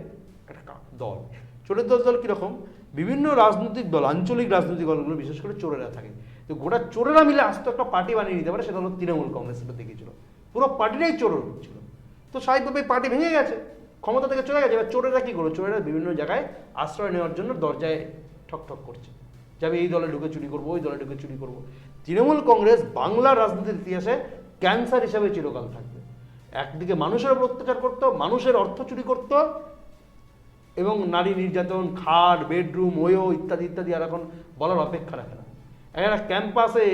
একটা দল। চোরের দল কীরকম, বিভিন্ন রাজনৈতিক দল, আঞ্চলিক রাজনৈতিক দলগুলো বিশেষ করে চোরেরা থাকে, তো গোটা চোরেরা মিলে আসতো একটা পার্টি বানিয়ে নিতে পারে, সেটা হলো তৃণমূল কংগ্রেস। সেটা দেখেছিল পুরো পার্টিটাই চোর ছিল। তো স্বাভাবিকভাবে পার্টি ভেঙে গেছে, ক্ষমতা থেকে চলে গেছে। এবার চোরেরা কী করবে, চোরেরা বিভিন্ন জায়গায় আশ্রয় নেওয়ার জন্য দরজায় ঠক করছে, যে আমি এই দলে ঢুকে চুরি করবো, ওই দলে ঢুকে চুরি করবো। তৃণমূল কংগ্রেস বাংলার রাজনীতির ইতিহাসে ক্যান্সার হিসাবে চিরকাল থাকবে। একদিকে মানুষের উপর অত্যাচার করতো, মানুষের অর্থ চুরি করতো, এবং নারী নির্যাতন, খাট, বেডরুম, ওয়ো ইত্যাদি ইত্যাদি আর এখন বলার অপেক্ষা রাখে না। একটা ক্যাম্পাসে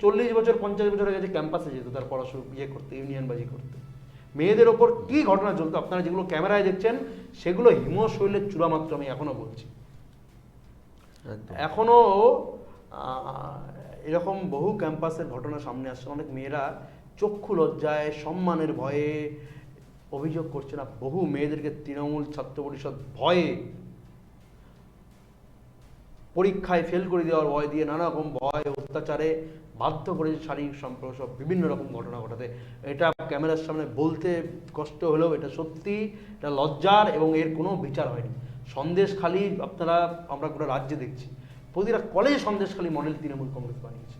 40 বছর 50 বছর হয়ে গেছে, ক্যাম্পাসে যেত তার পড়াশোনা করতে, ইউনিয়নবাজি করতে। মেয়েদের ওপর কী ঘটনা চলতো আপনারা যেগুলো ক্যামেরায় দেখছেন, সেগুলো হিমশৈলের চূড়ামাত্র, আমি এখনও বলছি। এখনও এরকম বহু ক্যাম্পাসের ঘটনা সামনে আসছে। অনেক মেয়েরা চক্ষু লজ্জায়, সম্মানের ভয়ে অভিযোগ করছে না, বহু মেয়েদেরকে তৃণমূল ছাত্র পরিষদ ভয়ে, পরীক্ষায় ফেল করে দেওয়ার ভয় দিয়ে, নানা রকম ভয় অত্যাচারে বাধ্য করেছে শারীরিক সম্পর্ক সব বিভিন্ন রকম ঘটনা ঘটাতে। এটা ক্যামেরার সামনে বলতে কষ্ট হলেও এটা সত্যি, এটা লজ্জার, এবং এর কোনো বিচার হয়নি। সন্দেশখালী আমরা গোটা রাজ্যে দেখছি, প্রতিটা কলেজে সন্দেশখালী মডেল তৃণমূল কংগ্রেস বানিয়েছে।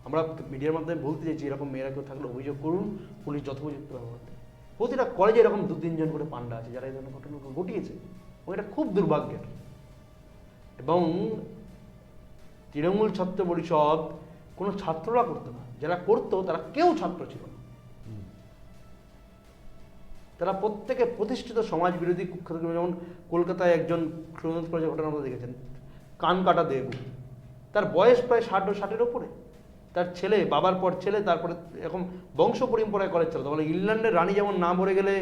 আমরা মিডিয়ার মাধ্যমে বলতে চাইছি, এরকম মেয়েরা কেউ থাকলে অভিযোগ করুন, পুলিশ যথোপযুক্ত ব্যবহার করে। প্রতিটা কলেজে এরকম 2-3 জন করে পান্ডা আছে যারা এই ধরনের ঘটনা ঘটিয়েছে, এবং এটা খুব দুর্ভাগ্যের। এবং তৃণমূল ছাত্র পরিষদ কোনো ছাত্ররা করতো না, যারা করতো তারা কেউ ছাত্র ছিল না, তারা প্রত্যেকে প্রতিষ্ঠিত সমাজ বিরোধী কুখ্যাত। যেমন কলকাতায় একজন ঘটনা আপনারা দেখেছেন, কান কাটা দেবু, তার বয়স প্রায় 60-60-এর ওপরে, তার ছেলে, বাবার পর ছেলে, তারপরে এরকম বংশ পরম্পরায় কলেজ চালাতো। বলে ইংল্যান্ডের রানী যেমন না মরে গেলে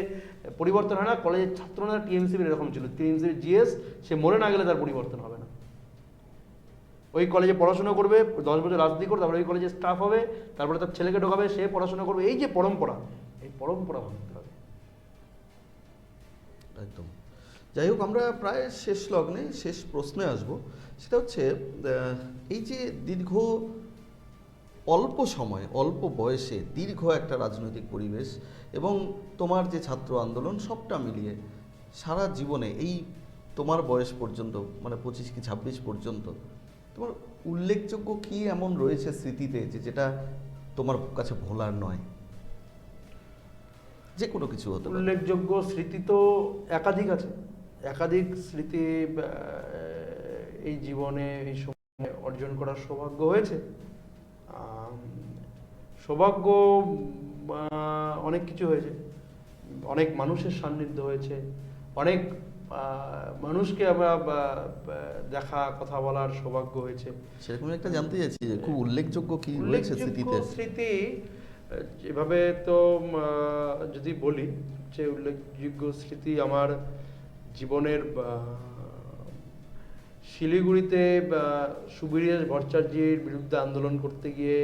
পরিবর্তন হয় না, কলেজের ছাত্ররা টিএমসিবির এরকম ছিল। টিএমসিবি জিএস, সে মরে না গেলে তার পরিবর্তন হবে না। ওই কলেজে পড়াশোনা করবে, 10 বছর রাজনীতি করবে, তারপরে ওই কলেজে স্টাফ হবে, তারপরে তার ছেলেকে ঢোকাবে, সে পড়াশোনা করবে। এই যে পরম্পরা, এই পরম্পরা ভাঙতে হবে। একদম। যাই হোক, আমরা প্রায় শেষ লগ্নে, শেষ প্রশ্নে আসব। সেটা হচ্ছে এই যে দীর্ঘ অল্প সময়, অল্প বয়সে দীর্ঘ একটা রাজনৈতিক পরিবেশ এবং তোমার যে ছাত্র আন্দোলন, সবটা মিলিয়ে সারা জীবনে এই তোমার বয়স পর্যন্ত, মানে 25 কি 26 পর্যন্ত, তোমার উল্লেখযোগ্য কি এমন রয়েছে স্মৃতিতে যেটা তোমার কাছে ভোলার নয়? যে কোনো কিছু হতে পারে। উল্লেখযোগ্য স্মৃতি তো একাধিক আছে, একাধিক স্মৃতি এই জীবনে, এই সময়ে অর্জন করার সৌভাগ্য হয়েছে। সৌভাগ্য অনেক কিছু হয়েছে, অনেক মানুষের সান্নিধ্য হয়েছে, অনেক মানুষকে আমরা দেখা, কথা বলার সৌভাগ্য হয়েছে। সেরকম একটা জানতে চাইছি যে খুব উল্লেখযোগ্য কি রয়েছে উল্লেখযোগ্য স্মৃতিতে? স্মৃতি এভাবে তো যদি বলি, যে উল্লেখযোগ্য স্মৃতি আমার জীবনের, শিলিগুড়িতে সুবীরেশ ভট্টাচার্যের বিরুদ্ধে আন্দোলন করতে গিয়ে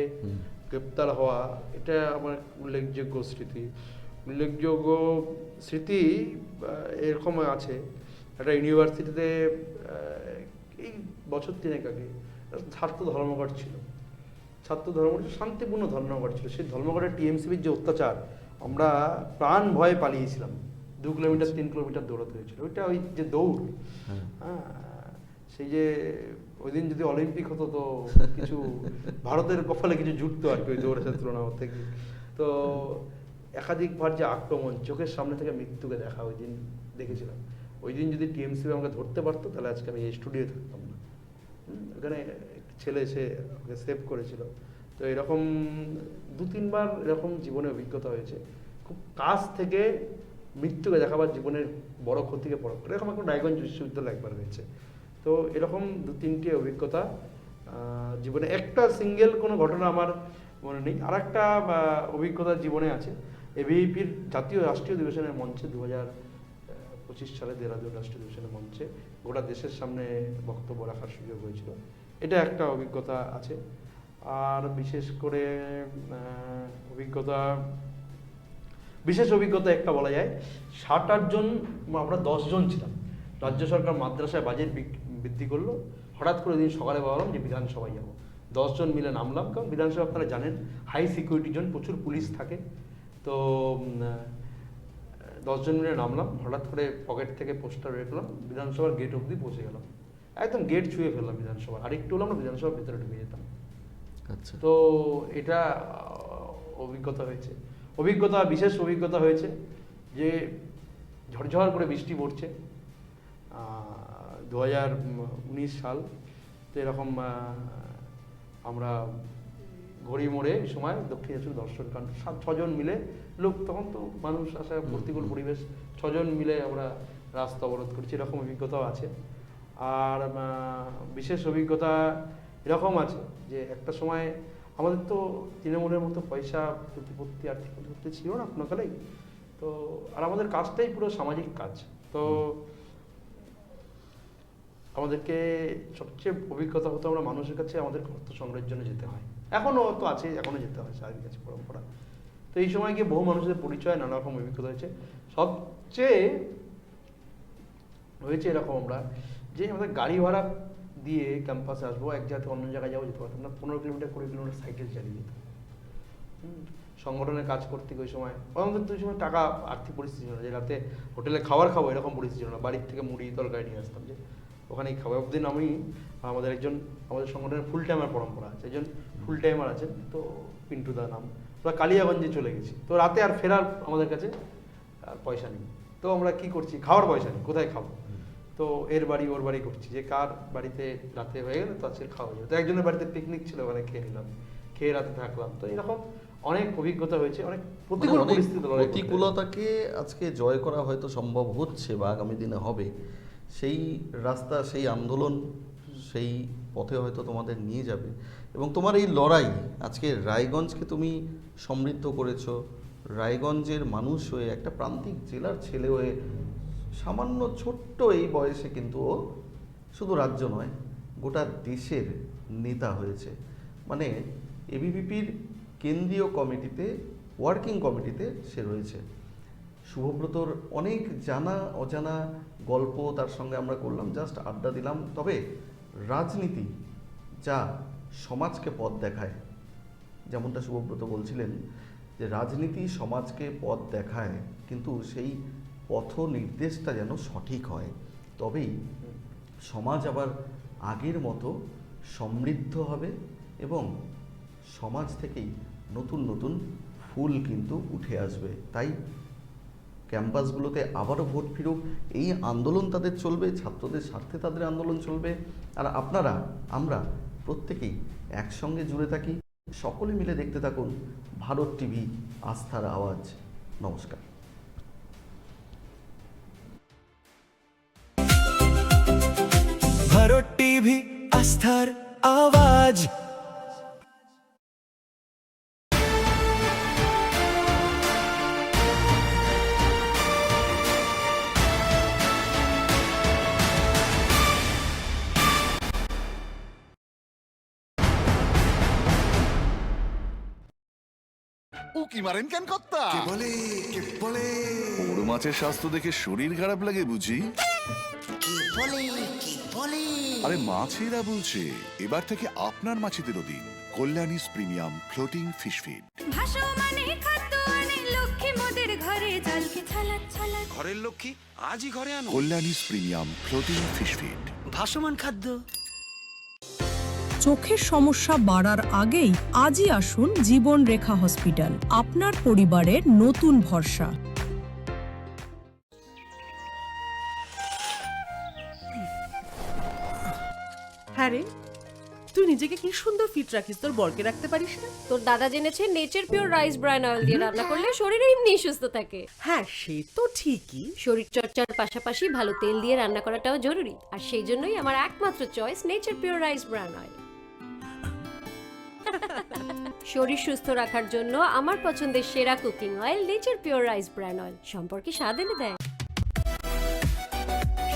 গ্রেপ্তার হওয়া, এটা আমার উল্লেখযোগ্য স্মৃতি। উল্লেখযোগ্য স্মৃতি এরকম আছে, একটা ইউনিভার্সিটিতে এই বছর 3 আগে ছাত্র ধর্মঘট ছিল। ছাত্র ধর্মঘট শান্তিপূর্ণ ধর্মঘট ছিল। সেই ধর্মঘটের টিএমসিবির যে অত্যাচার, আমরা প্রাণ ভয়ে পালিয়েছিলাম। 2 কিলোমিটার 3 কিলোমিটার দৌড়াতে হয়েছিল। ওইটা ওই যে দৌড়, হ্যাঁ, সেই যে ওই দিন যদি অলিম্পিক হতো তো কিছু ভারতের কপালে কিছু জুটতো আর কি ওই দৌড়ের তুলনা থেকে। তো একাধিকবার যে আক্রমণ, চোখের সামনে থেকে মৃত্যুকে দেখা ওই দিন দেখেছিলাম। ওই দিন যদি টিএমসিবি আমাকে ধরতে পারতো, তাহলে আজকে আমি এই স্টুডিও থাকতাম না। ওখানে ছেলে এসে ওকে সেভ করেছিল। তো এরকম 2-3 বার এরকম জীবনে অভিজ্ঞতা হয়েছে। খুব কাছ থেকে মৃত্যুকে দেখাবার, জীবনের বড় ক্ষতিকে বড় করে, এরকম এখন রায়গঞ্জ বিশ্ববিদ্যালয় একবার হয়েছে। তো এরকম 2-3টে অভিজ্ঞতা জীবনে, একটা সিঙ্গেল কোনো ঘটনা আমার মনে নেই। আর একটা অভিজ্ঞতা জীবনে আছে, এবিভিপির জাতীয় রাষ্ট্রীয় অধিবেশনের মঞ্চে 2025 সালে দেহরাদুন রাষ্ট্রীয় অধিবেশনের মঞ্চে গোটা দেশের সামনে বক্তব্য রাখার সুযোগ হয়েছিল। এটা একটা অভিজ্ঞতা আছে। আর বিশেষ করে বিশেষ অভিজ্ঞতা একটা বলা যায়, 7-8 জন, আমরা 10 জন ছিলাম। রাজ্য সরকার মাদ্রাসায় বাজেট বৃদ্ধি করলো, হঠাৎ করে দিন সকালে ভাবলাম যে বিধানসভায় যাবো। 10 জন মিলে নামলাম, কারণ বিধানসভা আপনারা জানেন হাই সিকিউরিটি জোন, প্রচুর পুলিশ থাকে। তো 10 জন মিলে নামলাম, হঠাৎ করে পকেট থেকে পোস্টার বের করলাম, বিধানসভার গেট অবধি পৌঁছে গেলাম। একদম গেট ছুঁয়ে ফেললাম বিধানসভা, আর একটু হলাম বিধানসভার ভেতরে ঢুকে যেতাম। আচ্ছা। তো এটা অভিজ্ঞতা হয়েছে। বিশেষ অভিজ্ঞতা হয়েছে যে ঝরঝর করে বৃষ্টি পড়ছে, 2019 সাল। তো এরকম আমরা ঘড়ি মোড়ে এই সময় দক্ষিণ এশিয়ার দর্শন কাণ্ড 6 জন মিলে, লোক তখন তো মানুষ আসা, প্রতিকূল পরিবেশ, 6 জন মিলে আমরা রাস্তা অবরোধ করছি। এরকম অভিজ্ঞতাও আছে। আর বিশেষ অভিজ্ঞতা এরকম আছে যে একটা সময় আমাদের তো তৃণমূলের মতো পয়সা প্রতিপত্তি, আর্থিক প্রতিপত্তি ছিল না কোনো কালেই। তো আর আমাদের কাজটাই পুরো সামাজিক কাজ। তো আমাদেরকে সবচেয়ে অভিজ্ঞতা হতো, আমরা মানুষের কাছে আমাদের অর্থ সংগ্রহের জন্য যেতে হয়। এখনও তো আছে, এখনও যেতে হয়, স্বাভাবিক আছে, পরম্পরা। তো এই সময় গিয়ে বহু মানুষের পরিচয়, নানা রকম অভিজ্ঞতা হয়েছে। সবচেয়ে হয়েছে এরকম আমরা, যে আমাদের গাড়ি ভাড়া দিয়ে ক্যাম্পাসে আসবো, এক জায়গা থেকে অন্য জায়গায় যাবো, যেতে পারতাম না। 15 কিলোমিটার 20 কিলোমিটার সাইকেল চালিয়ে যেতাম। সংগঠনের কাজ করতে ওই সময় আমাদের তো ওই সময় টাকা, আর্থিক পরিস্থিতি ছিল না যে রাতে হোটেলে খাবার খাবো, এরকম পরিস্থিতি ছিল না। বাড়ির থেকে মুড়ি তরকারি নিয়ে আসতাম, যে ওখানেই খাবো। একদিন আমি, আমাদের সংগঠনের ফুল টাইমার পরম্পরা আছে, একজন ফুল টাইমার আছেন, তো পিন্টু দা নাম, ওরা কালিয়াগঞ্জে চলে গেছি। তো রাতে আর ফেরার আমাদের কাছে আর পয়সা নেই। তো আমরা কি করছি, খাওয়ার পয়সা নেই, কোথায় খাবো? তো এর বাড়ি ওর বাড়ি করছি, যে কার বাড়িতে রাতে হয়ে গেলে তো আজকে খাওয়া যাবে। তো একজনের বাড়িতে পিকনিক ছিল, ওখানে খেয়ে নিলাম, খেয়ে রাতে থাকলাম। তো এরকম অনেক অভিজ্ঞতা হয়েছে, অনেক প্রতিকূল পরিস্থিতি, প্রতিকূলতাকে আজকে জয় করা হয়তো সম্ভব হচ্ছে বা আগামী দিনে হবে। সেই রাস্তা, সেই আন্দোলন সেই পথে হয়তো তোমাদের নিয়ে যাবে। এবং তোমার এই লড়াই, আজকে রায়গঞ্জকে তুমি সমৃদ্ধ করেছো, রায়গঞ্জের মানুষ হয়ে, একটা প্রান্তিক জেলার ছেলে হয়ে, সামান্য ছোট্ট এই বয়সে কিন্তু ও শুধু রাজ্য নয়, গোটা দেশের নেতা হয়েছে। মানে এবিভিপির কেন্দ্রীয় কমিটিতে, ওয়ার্কিং কমিটিতে সে রয়েছে। শুভব্রতর অনেক জানা অজানা গল্প তার সঙ্গে আমরা করলাম, জাস্ট আড্ডা দিলাম। তবে রাজনীতি যা সমাজকে পথ দেখায়, যেমনটা শুভব্রত বলছিলেন যে রাজনীতি সমাজকে পথ দেখায়, কিন্তু সেই পথ নির্দেশটা যেন সঠিক হয়, তবেই সমাজ আবার আগের মতো সমৃদ্ধ হবে এবং সমাজ থেকেই নতুন নতুন ফুল কিন্তু উঠে আসবে। তাই ক্যাম্পাসগুলোতে আবারও ভোট ফিরুক, এই আন্দোলন তাদের চলবে, ছাত্রদের স্বার্থে তাদের আন্দোলন চলবে। আর আপনারা, আমরা প্রত্যেকেই একসঙ্গে জুড়ে থাকি, সকলে মিলে দেখতে থাকুন ভারত টিভি, আস্থার আওয়াজ। নমস্কার। ভারত টিভি, আস্থার আওয়াজ। উকি মারেন কেন কর্তা? কে বলে বড় মাছের স্বাস্থ্য দেখে শরীর খারাপ লাগে বুঝি? কে বলে আরে মাছেরা বলছে, এবার থেকে আপনার মাছেদেরও দিন কল্যাণীস প্রিমিয়াম ফ্লোটিং ফিশ ফিড। ভাসমানে খাদ্য আনে লক্ষ্মী মোদের ঘরে, জলকে ছলাৎ ছলাৎ। ঘরের লক্ষ্মী আজই ঘরে আনো কল্যাণীস প্রিমিয়াম ফ্লোটিং ফিশ ফিড। ভাসমান খাদ্য। চোখের সমস্যা বাড়ার আগেই আজই আসুন জীবন রেখা হসপিটাল, আপনার পরিবারের নতুন ভরসা। হ্যাঁ রে, তুই নিজেকে কি সুন্দর ফিট রাখিস, তোর বরকে রাখতে পারিস না? তোর দাদা জেনেছে Nature pure rice bran oil দিয়ে রান্না করলে শরীর এমনি সুস্থ থাকে। হ্যাঁ সে তো ঠিকই, শরীর চর্চার পাশাপাশি ভালো তেল দিয়ে রান্না করাটাও জরুরি, আর সেই জন্যই আমার একমাত্র choice nature pure rice bran oil. শরীর সুস্থ রাখার জন্য আমার পছন্দের সেরা cooking oil nature pure rice bran oil, সম্পর্কে স্বাদ এনে দেয়।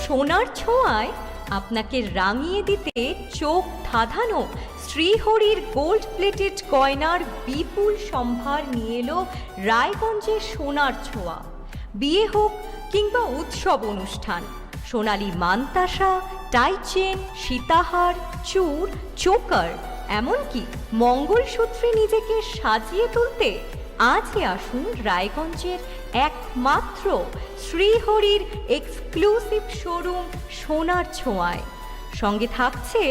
সোনার ছোঁয়ায় আপনাকে রাঙিয়ে দিতে চোখ ধাঁধানো শ্রীহরির গোল্ড প্লেটেড গয়নার বিপুল সম্ভার নিয়ে এলো রায়গঞ্জের সোনার ছোঁয়া। বিয়ে হোক কিংবা উৎসব অনুষ্ঠান, সোনালী মানতাসা, টাইচেন, সীতাহার, চূড়, চোকার, এমনকি মঙ্গলসূত্রে নিজেকে সাজিয়ে তুলতে আজই আসুন রায়গঞ্জের একমাত্র শ্রীহরির এক্সক্লুসিভ শোরুম সোনার ছোঁয়ায়। সঙ্গে থাকছে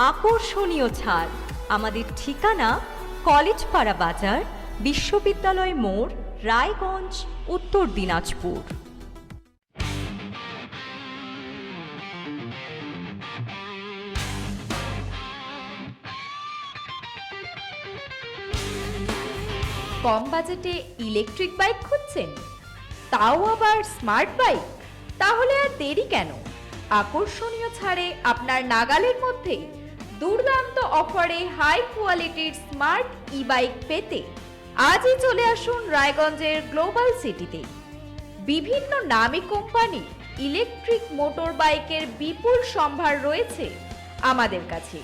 আকর্ষণীয় ছাড়। আমাদের ঠিকানা কলেজপাড়া বাজার, বিশ্ববিদ্যালয় মোড়, রায়গঞ্জ, উত্তর দিনাজপুর। কম বাজেটে ইলেকট্রিক বাইক খুঁজছেন, তাও আবার স্মার্ট বাইক? তাহলে আর দেরি কেন? আকর্ষণীয় ছাড়ে আপনার নাগালের মধ্যে দুর্দান্ত অফারে হাই কোয়ালিটির স্মার্ট ই বাইক পেতে আজই চলে আসুন রায়গঞ্জের গ্লোবাল সিটিতে। বিভিন্ন নামী কোম্পানি ইলেকট্রিক মোটর বাইকের বিপুল সম্ভার রয়েছে আমাদের কাছে,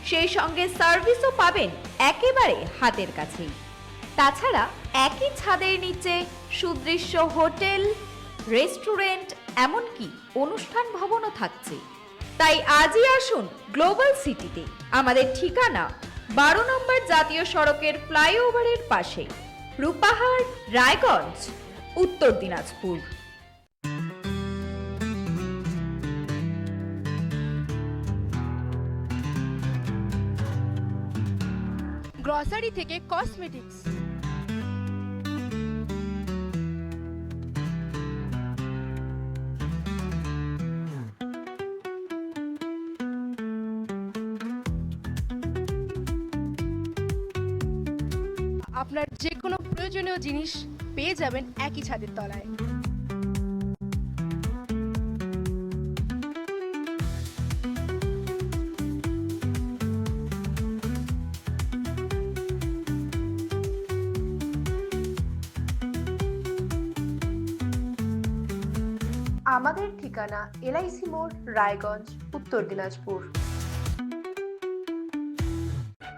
সেই সঙ্গে সার্ভিসও পাবেন একেবারে হাতের কাছেই। তাছাড়া একই ছাদের নিচে সুদৃশ্য হোটেল, রেস্টুরেন্ট, এমনকি অনুষ্ঠান ভবনও থাকছে। তাই আজই আসুন গ্লোবাল সিটিতে। আমাদের ঠিকানা 12 নম্বর জাতীয় সড়কের ফ্লাইওভারের পাশে, রূপাহার, রায়গঞ্জ, উত্তর দিনাজপুর। গ্রসারি থেকে কসমেটিক্স, আপনার যে কোনো প্রয়োজনীয় জিনিস পেয়ে যাবেন একই ছাদের তলায়। আমাদের ঠিকানা এলআইসি মোড়, রায়গঞ্জ, উত্তর দিনাজপুর।